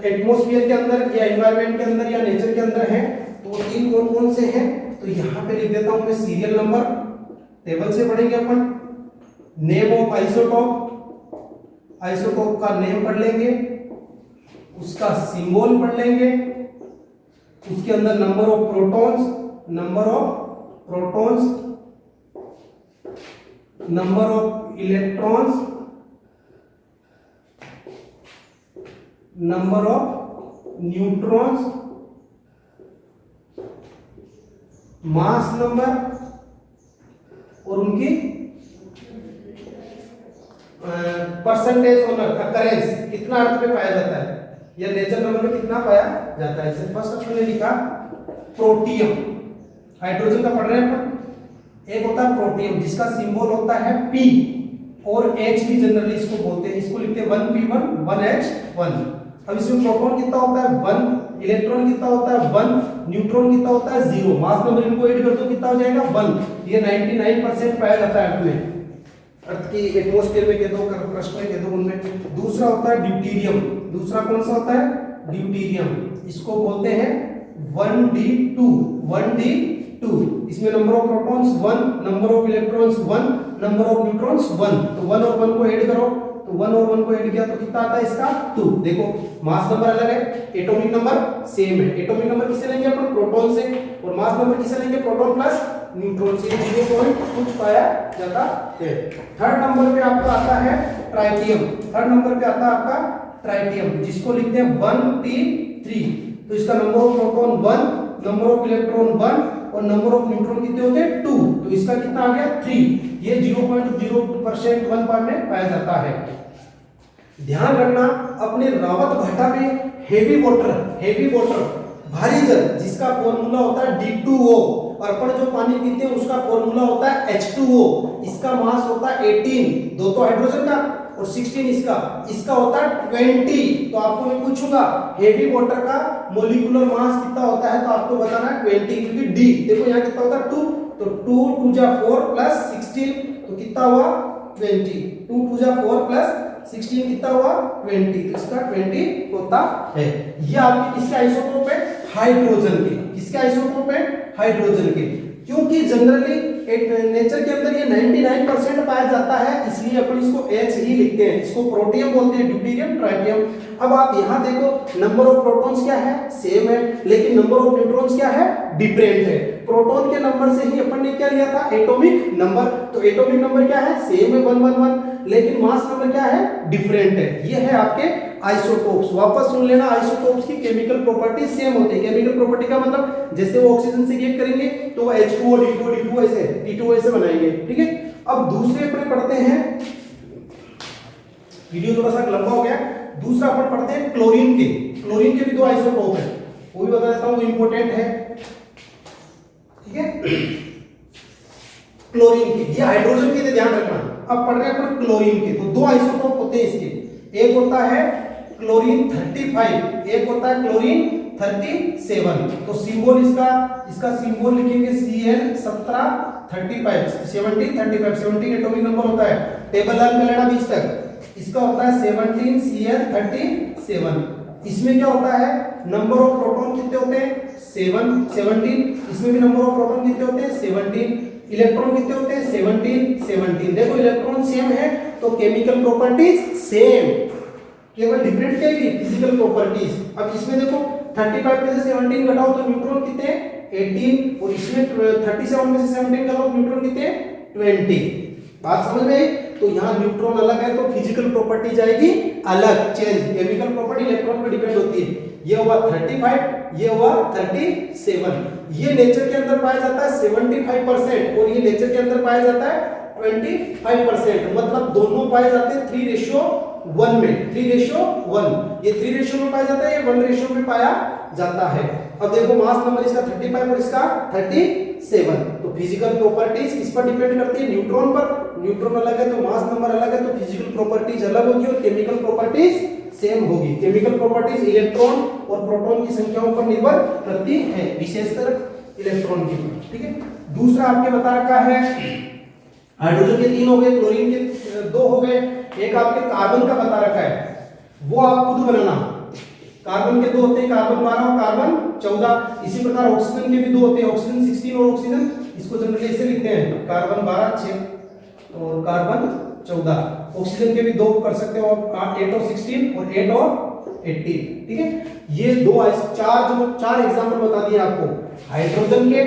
एटमॉस्फेयर के अंदर या एनवायरनमेंट के अंदर या नेचर के अंदर हैं। तो वो 3 कौन कौन से हैं? तो यहाँ पे लिख देता हूँ मैं सीरियल नंबर, टेबल से पढ़ेंगे अपन। नेम ऑफ आइसोटोप, आइसोटोप का नेम पढ़ लेंगे, उसका सिंबल पढ़ लेंगे, उसके अंदर number of protons, number of protons, number of electrons, number of neutrons, mass number और उनकी परसेंटेज ऑन अकरेंस, कितना अर्थ में पाया जाता है या नेचर नंबर में कितना पाया जाता है। जैसे फर्स्ट हमने लिखा प्रोटियम, हाइड्रोजन का पढ़ रहे हैं अपन। एक होता है प्रोटियम जिसका सिंबल होता है P और H भी जनरली इसको बोलते हैं, इसको लिखते हैं 1p1 1h1। अब इसमें प्रोटॉन कितना होता है 1, इलेक्ट्रॉन कितना होता है 1, न्यूट्रॉन कितना होता है 0, मास नंबर इनको ऐड कर दो कितना हो जाएगा 1। ये 99% पाया जाता है अर्थ में, अर्थ की एटमॉस्फेयर में कह दो, क्रस्ट में कह दो, उनमें। दूसरा होता है ड्यूटेरियम, दूसरा कौन सा होता है ड्यूटेरियम, इसको बोलते हैं 1d2, 1d2। इसमें number of protons 1, number of electrons 1, number of neutrons 1। तो 1 और 1 को ऐड करो, तो 1 और 1 को ऐड किया तो कितना आता है इसका 2। देखो मास नंबर अलग है, एटॉमिक नंबर सेम है। एटॉमिक नंबर किससे लेंगे अपन? प्रोटॉन से। और मास नंबर किससे लेंगे? प्रोटॉन प्लस न्यूट्रॉन से। 0.कुछ पाया जाता है। थर्ड नंबर पे आपका आता है ट्राइटियम, थर्ड नंबर पे आता है आपका ट्राइटियम, जिसको लिखते हैं 1t3। तो इसका number of proton 1, number of electron 1 और नंबर ऑफ न्यूट्रॉन कितने होते हैं 2। तो इसका कितना आ गया 3। ये 0.0% 1 पार्ट में पाया जाता है। ध्यान रखना अपने रावत भाटा में हेवी वाटर भारी जल जिसका फॉर्मूला होता है D2O, और अपन जो पानी पीते हैं उसका फॉर्मूला होता है H2O। इसका मास होता है 18, दो तो हाइड्रोजन का और 16 इसका होता है 20। तो आपको मैं पूछूंगा हेवी वाटर का मोलिकुलर मास कितना होता है, तो आपको बताना है 20, क्योंकि D देखो यहाँ कितना होता है 2, तो 2 2 जा 4 प्लस 16 तो कितना हुआ 20। 2 2 जा 4 प्लस 16 कितना हुआ 20, तो इसका 20 होता है। ये आपके किसके आइसोटोप है? हाइड्रोजन के। किसके आइसोटोप है? हाइड्रोजन के। क्योंकि जनरली नेचर के अंदर ये 99% पाया जाता है, इसलिए अपन इसको H ही लिखते हैं। इसको प्रोटियम बोलते हैं, ड्यूटेरियम, ट्राइटियम। अब आप यहाँ देखो नंबर ऑफ प्रोटॉन्स क्या है? सेम है, लेकिन नंबर ऑफ न्यूट्रॉन्स क्या है? डिफरेंट है। प्रोटॉन के नंबर से ही अपन ने क्या लिया था? Atomic number. तो एटॉमिक नंबर क्या है? सेम है 111, लेकिन मास नंबर क्या है? डिफरेंट है। ये है आपके आइसोटोप्स। वापस सुन लेना, आइसोटोप्स की केमिकल प्रॉपर्टी सेम होती है। केमिकल प्रॉपर्टी का मतलब जैसे वो ऑक्सीजन से रिएक्ट करेंगे तो वो H2O D2 ऐसे T2 ऐसे बनाएंगे, ठीक है। अब दूसरे अपन पढ़ते हैं, वीडियो थोड़ा सा लंबा हो गया। दूसरा अपन पढ़ते हैं क्लोरीन के। क्लोरीन के भी 2 आइसोटोप है, वो भी बता देता हूं, वो इंपॉर्टेंट है, ठीक है। क्लोरीन के, ये हाइड्रोजन के, ध्यान रखना। अब पढ़ रहे हैं अपन क्लोरीन के। तो 2 आइसोटोप होते हैं इसके, एक होता है क्लोरीन 35, एक होता है क्लोरीन 37। तो सिंबल इसका सिंबल लिखेंगे Cl1735, 17 एटॉमिक नंबर होता है। टेबल लर्न कर लेना 20 तक। इसका होता है 17 Cl37। इसमें क्या होता है? नंबर ऑफ प्रोटॉन कितने होते हैं? 17। इसमें भी नंबर ऑफ प्रोटॉन कितने होते हैं? 17। इलेक्ट्रॉन कितने होते हैं? 17। देखो इलेक्ट्रॉन सेम है तो केमिकल प्रॉपर्टीज सेम, केवल डिफरेंट क्या है? Physical properties. अब इसमें देखो 35 में से 17 घटाओ तो न्यूट्रॉन कितने हैं? 18, और इसमें 37 में से 17 घटाओ न्यूट्रॉन कितने हैं? 20। बात समझ में आई? तो यहाँ न्यूट्रॉन अलग है तो फिजिकल प्रॉपर्टी जाएगी अलग, चेंज। केमिकल प्रॉपर्टी इलेक्ट्रॉन पर डिपेंड होती है। ये हुआ 35, ये हुआ 37। ये नेचर के अंदर पाया जाता है 75% और ये नेचर के अंदर पाया जाता है 25%। मतलब दोनों पाए जाते हैं 3:1 में, 3:1। ये 3 में पाया जाता है, ये 1 में पाया जाता है। अब देखो मास नंबर इसका 35 और इसका 37। तो फिजिकल प्रॉपर्टीज किस पर डिपेंड करती है? न्यूट्रॉन पर। न्यूट्रॉन अलग है तो मास नंबर अलग है, तो फिजिकल प्रॉपर्टीज अलग होगी और केमिकल प्रॉपर्टीज सेम होगी। केमिकल प्रॉपर्टीज इलेक्ट्रॉन और प्रोटॉन की संख्याओं पर निर्भर करती है। विशेषकर इलेक्ट्रॉन की तरफ, ठीक है। दूसरा आपके बता रखा है हाइड्रोजन के 3 हो गए, क्लोरीन के 2 हो गए, एक आपके कार्बन का बता रखा है, वो आप खुद बनाना। कार्बन के 2 होते हैं, कार्बन 12 और कार्बन 14। इसी प्रकार ऑक्सीजन के भी 2 होते हैं, ऑक्सीजन 16 और ऑक्सीजन, इसको जनरली ऐसे लिखते हैं कार्बन 12 6 और कार्बन 14। ऑक्सीजन के भी 2 कर सकते हो आप, 8 और 16 और 8 और 18, ठीक है। ये 4 एग्जांपल बता दिए आपको, हाइड्रोजन के,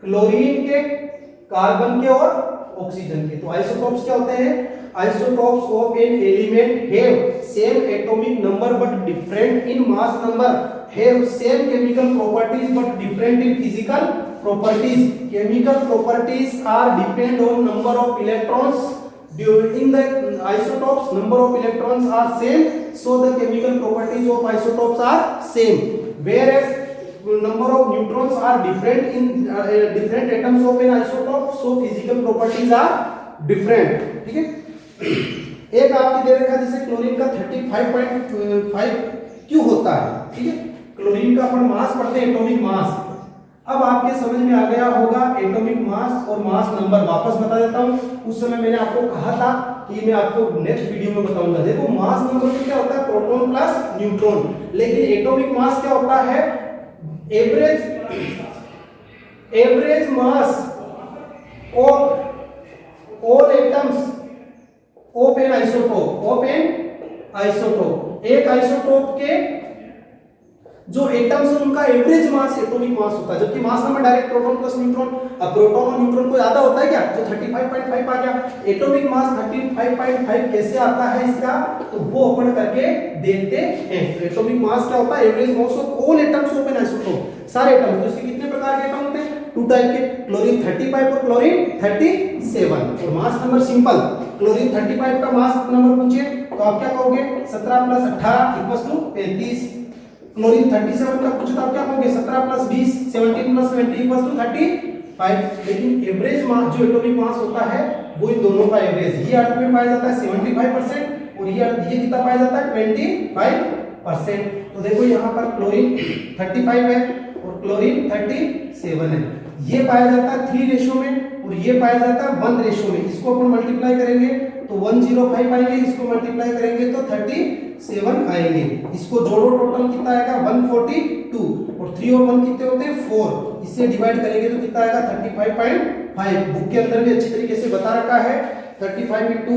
क्लोरीन के, कार्बन के और ऑक्सीजन के। तो आइसोटोप्स क्या होते हैं? Isotopes of an element have same atomic number but different in mass number, have same chemical properties but different in physical properties. Chemical properties are depend on number of electrons. In the isotopes, number of electrons are same, so the chemical properties of isotopes are same. Whereas number of neutrons are different in different atoms of an isotope, so physical properties are different. ठीक है। एक आपकी दे रखा है जैसे chlorine का 35.5 क्यों होता है, ठीक है। क्लोरीन का अपन मास पढ़ते हैं, एटॉमिक मास। अब आपके समझ में आ गया होगा एटॉमिक मास और मास नंबर, वापस बता देता हूं। उस समय मैंने आपको कहा था कि मैं आपको नेक्स्ट वीडियो में बताऊंगा। देखो मास नंबर में क्या होता है, प्रोटॉन प्लस न्यूट्रॉन, लेकिन एटॉमिक मास क्या होता है, average mass of all atoms of N isotope. एक आइसोटोप के जो एटम्स है उनका एवरेज मास एटॉमिक मास होता है, जबकि mass number direct proton plus neutron. अब प्रोटॉन और न्यूट्रॉन को ज्यादा होता है क्या, जो 35.5 आ गया, एटॉमिक मास 35.5 कैसे आता है इसका, तो वो अपन करके देखते हैं। तो एटॉमिक मास क्या होता है, average mass of all atoms of N isotope, सारे एटम्स। तो इसके कितने प्रकार के एटम होते हैं, 2 टाइप के, क्लोरीन 35 और क्लोरीन 37। और मास नंबर सिंपल, क्लोरीन 35 का मास नंबर पूछे तो आप क्या कहोगे, 17 + 18 = 35। क्लोरीन 37 का पूछे तो आप क्या कहोगे, 17 + 20 17 + 20 = 35। लेकिन एवरेज मास जो एटॉमिक मास होता है वो इन दोनों का एवरेज, ये अर्थ में पाया जाता है 75% और ये कितना पाया जाता है 25%। तो देखो यहाँ पर क्लोरीन 35 है और क्लोरीन 37 है, ये पाया जाता है 3 में और ये पाया जाता है 1 में। इसको अपन मल्टीप्लाई करेंगे तो 105 आएंगे, इसको मल्टीप्लाई करेंगे तो 37 आएंगे। इसको जोड़ो, टोटल कितना आएगा 142 और 3 और 1 कितने होते हैं 4। इससे डिवाइड करेंगे तो कितना आएगा 35.5। बुक के अंदर भी अच्छी तरीके से बता रखा है 35 इंटू,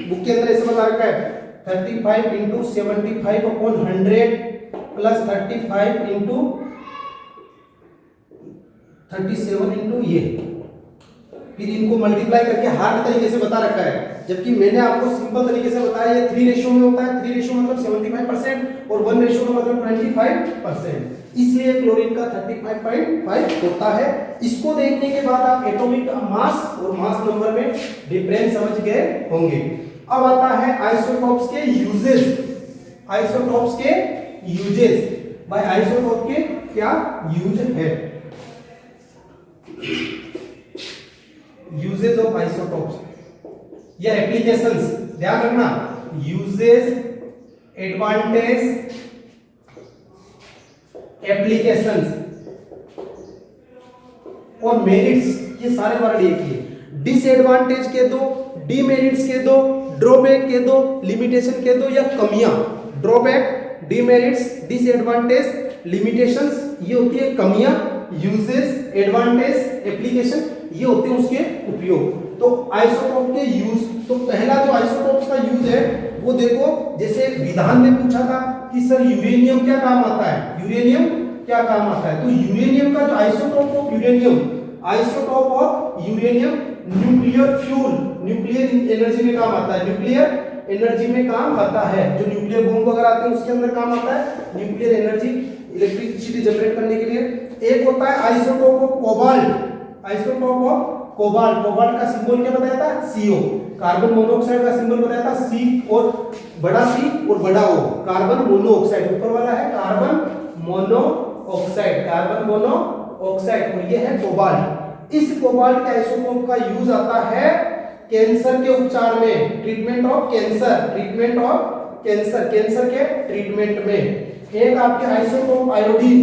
बुक के अंदर ऐसे बता रखा है 35 इंटू 75/100 प्लस 35 इंटू 37 इंटू ये, फिर इनको मल्टीप्लाई करके हार्ड तरीके से बता रखा है। जबकि मैंने आपको सिंपल तरीके से बताया ये 3 में होता है। 3 मतलब 75% और 1 का मतलब 25%। इसलिए क्लोरीन का 35.5 होता है। इसको देखने के बाद आप एटॉमिक मास और मास नंबर में डिफरेंस समझ गए होंगे। अब आता है आइसोटोप्स के यूजेस। आइसोटोप्स के यूजेस, भाई आइसोटोप के क्या यूज है, यूजेस ऑफ आइसोटोप्स या एप्लीकेशंस, ध्यान रखना, यूजेस, एडवांटेज, एप्लीकेशंस और मेरिट्स, ये सारे वर्ड एक ही है। डिसएडवांटेज के दो, डीमेरिट्स के दो, ड्रॉबैक के दो, लिमिटेशन के दो या कमियां। ड्रॉबैक, डीमेरिट्स, डिसएडवांटेज, लिमिटेशंस, ये होती है कमियां। यूजेस, एडवांटेज, एप्लीकेशन, ये होते हैं उसके उपयोग। तो आइसोटोप के यूज, तो पहला जो आइसोटोप्स का यूज है वो देखो, जैसे विधान में पूछा था कि सर यूरेनियम क्या काम आता है, यूरेनियम क्या काम आता है, तो यूरेनियम का जो isotope of uranium, isotope of uranium nuclear fuel, nuclear energy में काम आता है, न्यूक्लियर एनर्जी में काम आता है। जो न्यूक्लियर बम वगैरह आते हैं उसके अंदर काम आता है न्यूक्लियर एनर्जी, इलेक्ट्रिसिटी जनरेट करने के लिए। एक होता है isotope of cobalt, isotope of cobalt, cobalt का सिंबल क्या बताया था, CO। कार्बन मोनोऑक्साइड का सिंबल बताया था C और बड़ा C और बड़ा O। कार्बन मोनोऑक्साइड ऊपर वाला है कार्बन मोनोऑक्साइड, कार्बन मोनोऑक्साइड, और ये है कोबाल्ट। इस कोबाल्ट के आइसोटोप का यूज आता है कैंसर के उपचार में, treatment of cancer, treatment of cancer, cancer के ट्रीटमेंट में। एक आपके आइसोटोप आयोडीन,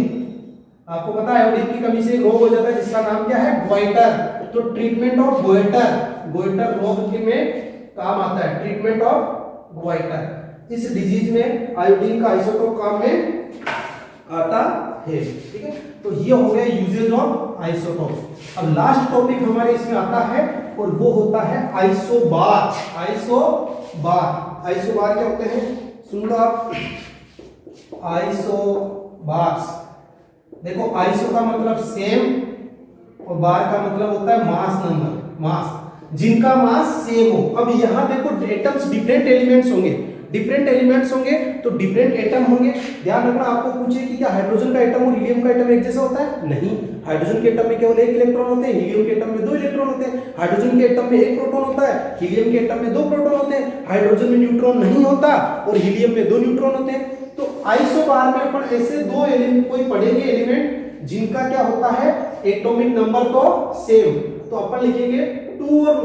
आपको पता है आयोडीन की कमी से एक रोग हो जाता है जिसका नाम क्या है, गोइटर। तो ट्रीटमेंट ऑफ गोइटर रोग के में काम आता है, ट्रीटमेंट ऑफ गोइटर। इस डिजीज में आयोडीन का आइसोटोप काम में आता है। ठीक है, तो ये हो गया यूजेज ऑफ आइसोटोप। अब लास्ट टॉपिक हमारे इसमें आता है और वो होता है आइसोबार। आइसोबार क्या होते हैं, सुन लो आप। आइसोबार्स, देखो आइसो का मतलब सेम और बार का मतलब होता है मास नंबर, मास, जिनका मास सेम हो। अब यहां देखो एटम्स डिफरेंट एलिमेंट्स होंगे तो डिफरेंट एटम होंगे। ध्यान रखना, आपको पूछे कि क्या हाइड्रोजन का एटम और हीलियम का एटम एक जैसा होता है? नहीं, हाइड्रोजन के एटम में केवल एक इलेक्ट्रॉन होते हैं, हीलियम के एटम में 2 इलेक्ट्रॉन होते हैं। हाइड्रोजन के एटम में 1 प्रोटॉन होता है, हीलियम के एटम में 2 प्रोटॉन होते हैं। हाइड्रोजन में न्यूट्रॉन नहीं होता और हीलियम में 2 न्यूट्रॉन होते हैं। तो आइसोबार में अपन ऐसे 2 एलिमेंट कोई पढ़ेंगे एलिमेंट जिनका क्या होता है, एटॉमिक नंबर तो सेम। तो अपन लिखेंगे 2 और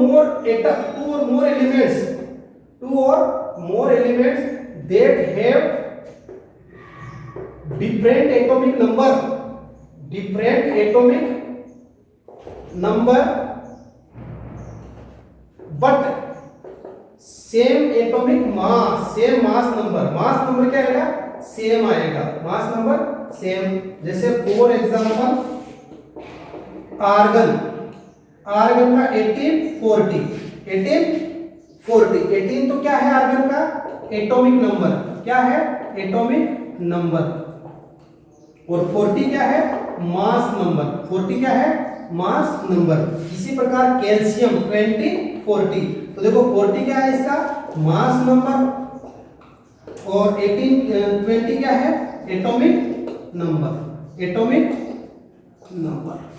more elements that have different atomic number but same atomic mass, same mass number क्या आएगा, सेम आएगा, मास नंबर सेम। जैसे फॉर एग्जांपल आर्गन का 1840, 18 तो क्या है आर्गन का, एटॉमिक नंबर, क्या है, एटॉमिक नंबर। और 40 क्या है, मास नंबर, 40 क्या है, मास नंबर। इसी प्रकार कैल्शियम 2040, तो देखो 40 क्या है इसका, मास नंबर, और 20 क्या है, एटॉमिक नंबर।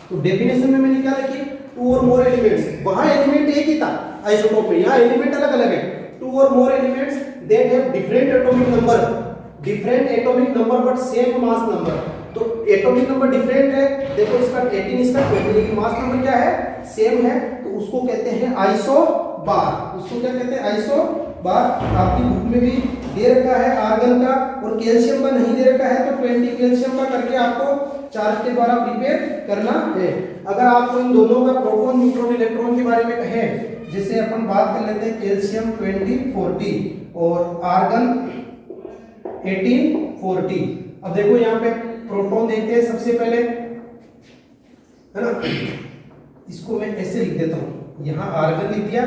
तो डेफिनेशन में मैंने क्या लिखी, 2 और मोर एलिमेंट्स, वहां एलिमेंट एक ही था आइसोटोप में, यहाँ एलिमेंट अलग अलग है। 2 और more elements that have different atomic number but same mass number। तो एटॉमिक नंबर डिफरेंट है, देखो इसका 18 इसका 20, लेकिन मास नंबर क्या है, सेम है, तो उसको कहते हैं आइसोबार। उसको क्या कहते हैं, आइसोबार। आपकी बुक में भी दे रखा है आर्गन का और कैल्शियम का नहीं दे रखा है, तो 20 कैल्शियम का करके आपको चार्ट के द्वारा प्रिपेयर करना है। अगर आपको इन दोनों का प्रोटॉन न्यूट्रॉन इलेक्ट्रॉन के बारे में कहे, जैसे अपन बात कर लेते हैं कैल्शियम 2040 और आर्गन 1840। अब देखो यहाँ पे प्रोटॉन देखते हैं सबसे पहले, है ना, इसको मैं ऐसे लिख देता हूँ, यहाँ आर्गन लिख दिया,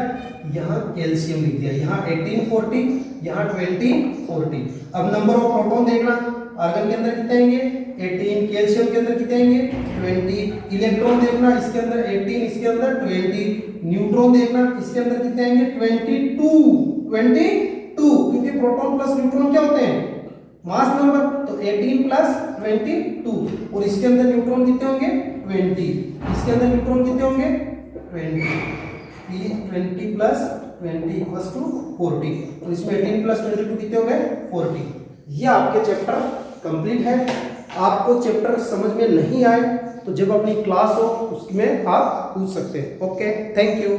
यहाँ कैल्शियम लिख दिया, यहाँ 1840, यहाँ 2040। अब नंबर ऑफ प्रोटॉन देखना, आर्गन के अंदर कितने आएंगे, 18, कैल्शियम के अंदर कितने आएंगे, 20। इलेक्ट्रॉन देखना, इसके अंदर 18, इसके अंदर 20। न्यूट्रॉन देखना, इसके अंदर कितने आएंगे, 22, क्योंकि प्रोटॉन प्लस न्यूट्रॉन क्या होते हैं, मास नंबर। तो 18 प्लस 22, और इसके अंदर न्यूट्रॉन कितने होंगे, 20। इसके अंदर न्यूट्रॉन कितने होंगे, 20। 20 प्लस 20 इक्वल्स टू 40, और इसमें 18 प्लस 22 कितने हो गए, 40। ये आपके चैप्टर कंप्लीट है। आपको चैप्टर समझ में नहीं आए तो जब अपनी क्लास हो उसमें आप पूछ सकते हैं। Okay, thank you.